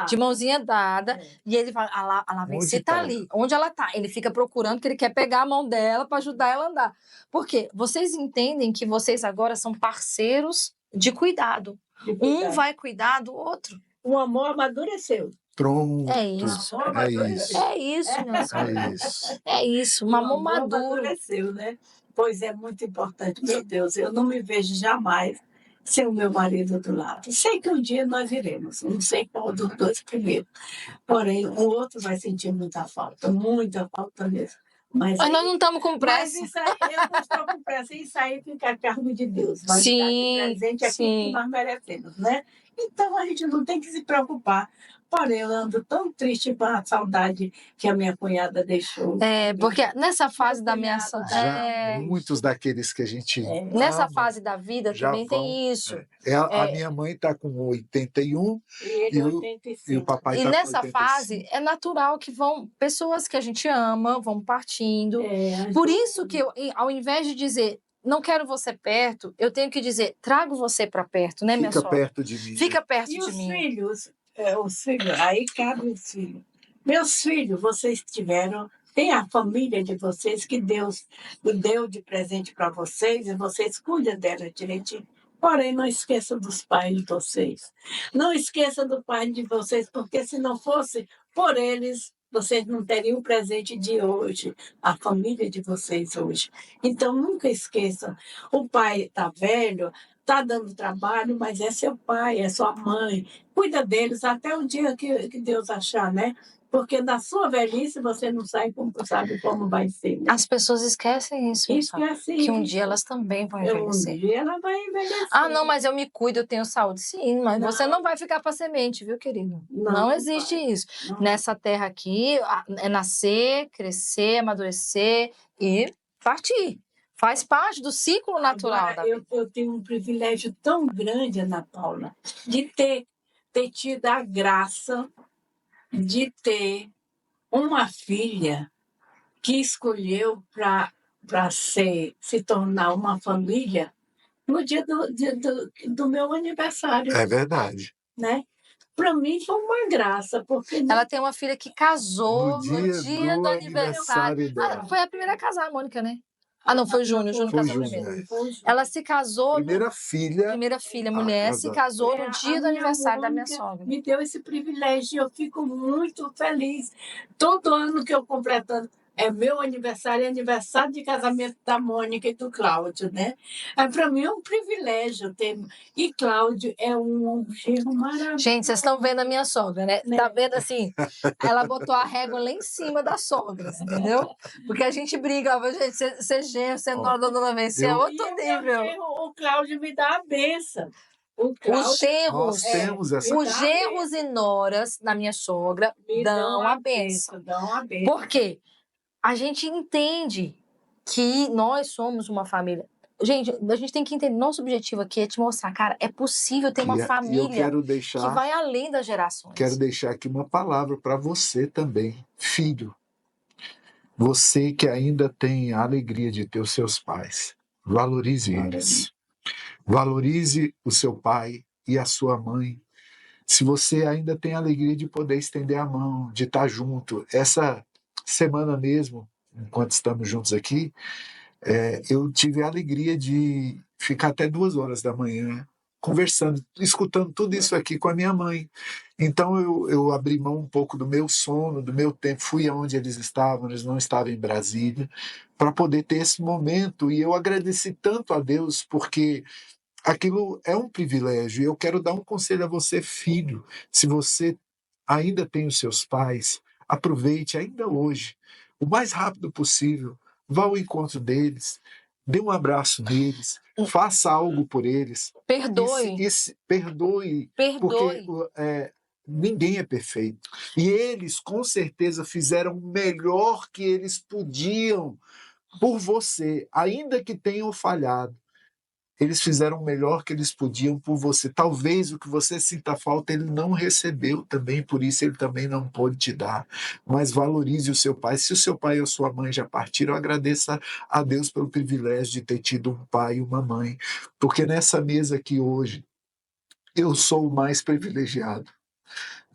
De mãozinha dada. E ele fala, lá vem, você tá ali. Onde ela tá? Ele fica procurando, porque ele quer pegar a mão dela para ajudar ela a andar. Por quê? Vocês entendem que vocês agora são parceiros de cuidado. Um vai cuidar do outro. O amor amadureceu. Pronto. É isso. É isso. É isso, minha sogra. É isso. É isso. Um amor maduro. Amadureceu, né? Pois é muito importante. Meu Deus, eu não me vejo jamais sem o meu marido do lado. Sei que um dia nós iremos. Não sei qual dos dois primeiro. Porém, o outro vai sentir muita falta mesmo. Mas nós não estamos com pressa. Mas isso aí, eu não estou com pressa. Isso aí fica a cargo de Deus. Vai Sim, ficar aqui presente aqui que nós merecemos, né? Então a gente não tem que se preocupar. Porém, eu ando tão triste com a saudade que a minha cunhada deixou. Porque nessa fase da minha... Já muitos daqueles que a gente Nessa ama fase da vida já também vão. tem isso. A minha mãe está com 81 E ele e o 85. papai E está com nessa 85. fase é natural que pessoas que a gente ama vão partindo. É, Por isso que eu, ao invés de dizer não quero você perto, eu tenho que dizer trago você para perto, né, minha Fica sogra? perto de mim. Fica perto E de os mim. filhos, aí cabe os filhos. Meus filhos, vocês tiveram, tem a família de vocês que Deus deu de presente para vocês e vocês cuidam dela direitinho. Porém, não esqueçam dos pais de vocês. Não esqueçam do pai de vocês, porque se não fosse por eles, vocês não teriam o presente de hoje, a família de vocês hoje. Então, nunca esqueçam. O pai está velho, está dando trabalho, mas é seu pai, é sua mãe. Cuida deles até o dia que Deus achar, né? Porque da sua velhice você não sabe como vai ser. Né? As pessoas esquecem isso, minha sogra, Esquece que um isso. dia elas também vão Um envelhecer. dia ela vai envelhecer. Ah, não, mas eu me cuido, eu tenho saúde. Sim, mas Não. você não vai ficar para semente, viu, querido? Não, Não não existe vai. isso. Não. Nessa terra aqui, é nascer, crescer, amadurecer e partir. Faz parte do ciclo natural da vida. Eu tenho um privilégio tão grande, Ana Paula, de ter tido a graça de ter uma filha que escolheu para se tornar uma família no dia do meu aniversário. É verdade. Né? Para mim foi uma graça, porque Ela tem uma filha que casou No dia do do aniversário. aniversário dela. Foi a primeira a casar, a Mônica, né? Ah, não, foi o Júnior. O Júnior Foi casou Júnior, primeiro. Foi o Júnior. Ela se casou... Primeira filha. Primeira filha, mulher, se casou no dia do aniversário da minha sogra. Me deu esse privilégio e eu fico muito feliz. Todo ano que eu completando é meu aniversário, é aniversário de casamento da Mônica e do Cláudio, né? Para mim é um privilégio ter. E Cláudio é um genro maravilhoso. Gente, vocês estão vendo a minha sogra, né? Tá vendo assim? Ela botou a régua lá em cima das sogras, entendeu? Porque a gente briga, gente, você genro, você nora da dona Vência, é outro nível. O Cláudio me dá a benção. Os genros, Nós temos essa. os genros e noras da minha sogra dão a benção. Dão a benção. Por quê? A gente entende que nós somos uma família. Gente, a gente tem que entender. Nosso objetivo aqui é te mostrar, cara, é possível ter uma família eu quero deixar, que vai além das gerações. Quero deixar aqui uma palavra para você também, filho. Você que ainda tem a alegria de ter os seus pais, valorize eles. Valorize o seu pai e a sua mãe. Se você ainda tem a alegria de poder estender a mão, de estar junto. Essa semana mesmo, enquanto estamos juntos aqui, eu tive a alegria de ficar até 2 horas da manhã conversando, escutando tudo isso aqui com a minha mãe. Então eu abri mão um pouco do meu sono, do meu tempo, fui aonde eles não estavam em Brasília, para poder ter esse momento. E eu agradeci tanto a Deus, porque aquilo é um privilégio. E eu quero dar um conselho a você, filho. Se você ainda tem os seus pais, aproveite ainda hoje, o mais rápido possível, vá ao encontro deles, dê um abraço neles, faça algo por eles. Perdoe. Perdoe. Porque ninguém é perfeito. E eles, com certeza, fizeram o melhor que eles podiam por você, ainda que tenham falhado. Eles fizeram o melhor que eles podiam por você. Talvez o que você sinta falta, ele não recebeu também, por isso ele também não pôde te dar. Mas valorize o seu pai. Se o seu pai ou sua mãe já partiram, agradeça a Deus pelo privilégio de ter tido um pai e uma mãe. Porque nessa mesa aqui hoje, eu sou o mais privilegiado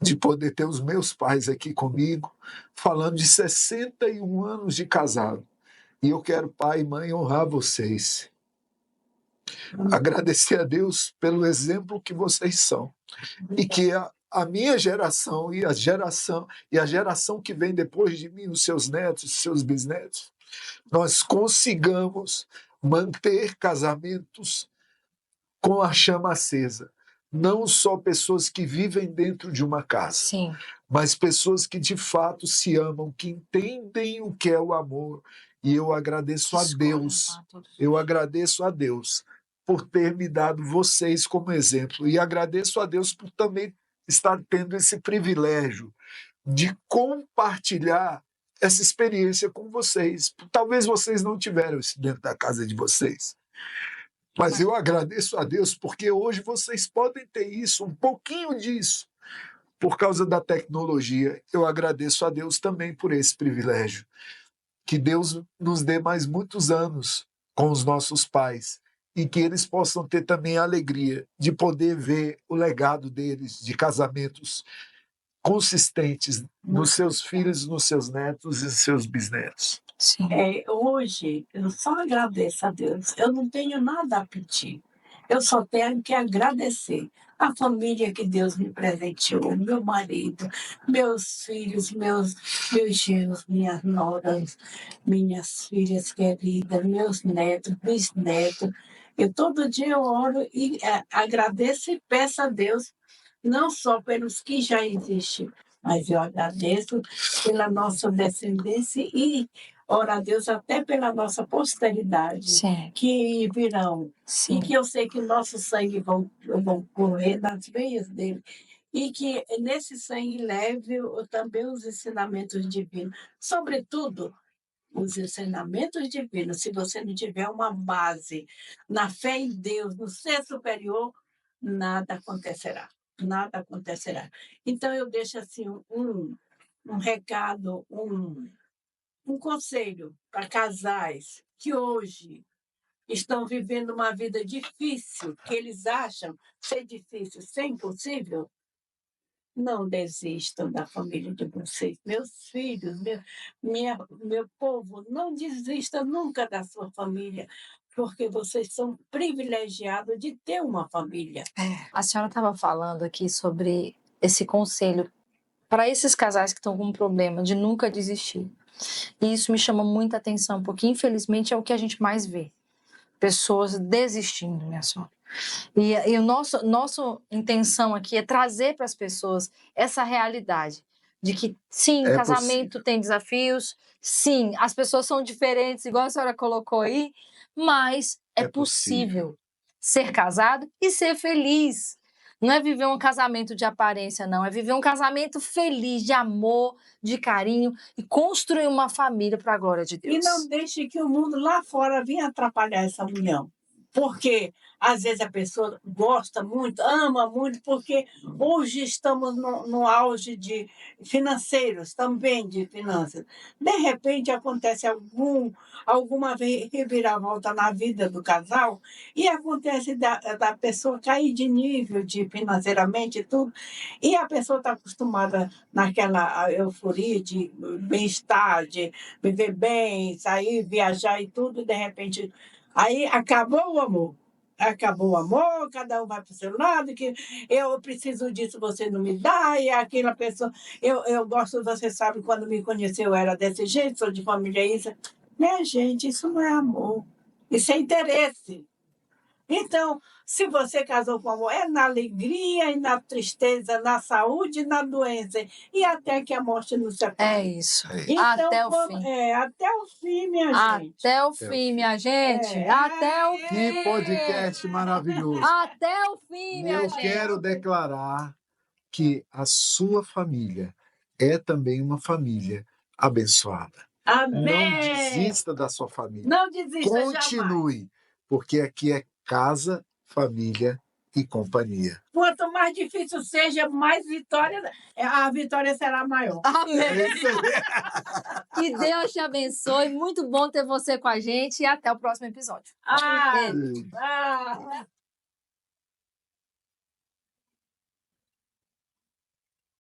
de poder ter os meus pais aqui comigo, falando de 61 anos de casado. E eu quero, pai e mãe, honrar vocês. Agradecer a Deus pelo exemplo que vocês são. E que a minha geração e a geração que vem depois de mim, os seus netos, os seus bisnetos, nós consigamos manter casamentos com a chama acesa. Não só pessoas que vivem dentro de uma casa, Sim. mas pessoas que de fato se amam, que entendem o que é o amor. E eu agradeço a Deus. Eu agradeço a Deus por ter me dado vocês como exemplo. E agradeço a Deus por também estar tendo esse privilégio de compartilhar essa experiência com vocês. Talvez vocês não tiveram isso dentro da casa de vocês. Mas eu agradeço a Deus porque hoje vocês podem ter isso, um pouquinho disso, por causa da tecnologia. Eu agradeço a Deus também por esse privilégio. Que Deus nos dê mais muitos anos com os nossos pais e que eles possam ter também a alegria de poder ver o legado deles, de casamentos consistentes nos seus filhos, nos seus netos e seus bisnetos. Sim. Hoje, eu só agradeço a Deus. Eu não tenho nada a pedir. Eu só tenho que agradecer a família que Deus me presenteou, meu marido, meus filhos, meus genros, minhas noras, minhas filhas queridas, meus netos, bisnetos. Eu todo dia eu oro e agradeço e peço a Deus, não só pelos que já existem, mas eu agradeço pela nossa descendência e oro a Deus até pela nossa posteridade, Sim. que virão. Sim. E que eu sei que o nosso sangue vão correr nas veias dele. E que nesse sangue leve também os ensinamentos divinos. Sobretudo, os ensinamentos divinos. Se você não tiver uma base na fé em Deus, no ser superior, nada acontecerá. Nada acontecerá. Então, eu deixo assim um recado, um conselho para casais que hoje estão vivendo uma vida difícil, que eles acham ser difícil, ser impossível. Não desistam da família de vocês. Meus filhos, meu povo, não desista nunca da sua família, porque vocês são privilegiados de ter uma família. A senhora estava falando aqui sobre esse conselho para esses casais que estão com um problema de nunca desistir. E isso me chama muita atenção, porque infelizmente é o que a gente mais vê. Pessoas desistindo, minha senhora. E o nossa intenção aqui é trazer para as pessoas essa realidade de que, sim, casamento tem desafios, sim, as pessoas são diferentes, igual a senhora colocou aí, mas é possível ser casado e ser feliz. Não é viver um casamento de aparência, não. É viver um casamento feliz, de amor, de carinho e construir uma família para a glória de Deus. E não deixe que o mundo lá fora venha atrapalhar essa união. Porque, às vezes, a pessoa gosta muito, ama muito, porque hoje estamos no auge de financeiros, também de finanças. De repente, acontece alguma reviravolta na vida do casal e acontece da pessoa cair de nível financeiramente e tudo, e a pessoa está acostumada naquela euforia de bem-estar, de viver bem, sair, viajar e tudo, e de repente... Aí acabou o amor. Acabou o amor, cada um vai para o seu lado, que eu preciso disso, você não me dá, e aquela pessoa... Eu gosto, você sabe, quando me conheceu, eu era desse jeito, sou de família isso. Minha gente, isso não é amor. Isso é interesse. Então, se você casou com amor, é na alegria e na tristeza, na saúde e na doença, e até que a morte nos separe. É isso. Então, até o fim. Até o fim, minha gente. Até o fim, minha gente. Até o fim. Que podcast maravilhoso. Até o fim, minha Eu gente. quero declarar que a sua família é também uma família abençoada. Amém. Não desista da sua família. Não desista Continue, jamais. porque aqui é casa, família e companhia. Quanto mais difícil seja, mais a vitória será maior. Amém. É isso aí. Que Deus te abençoe. Muito bom ter você com a gente e até o próximo episódio. Ah, Beijo. ah.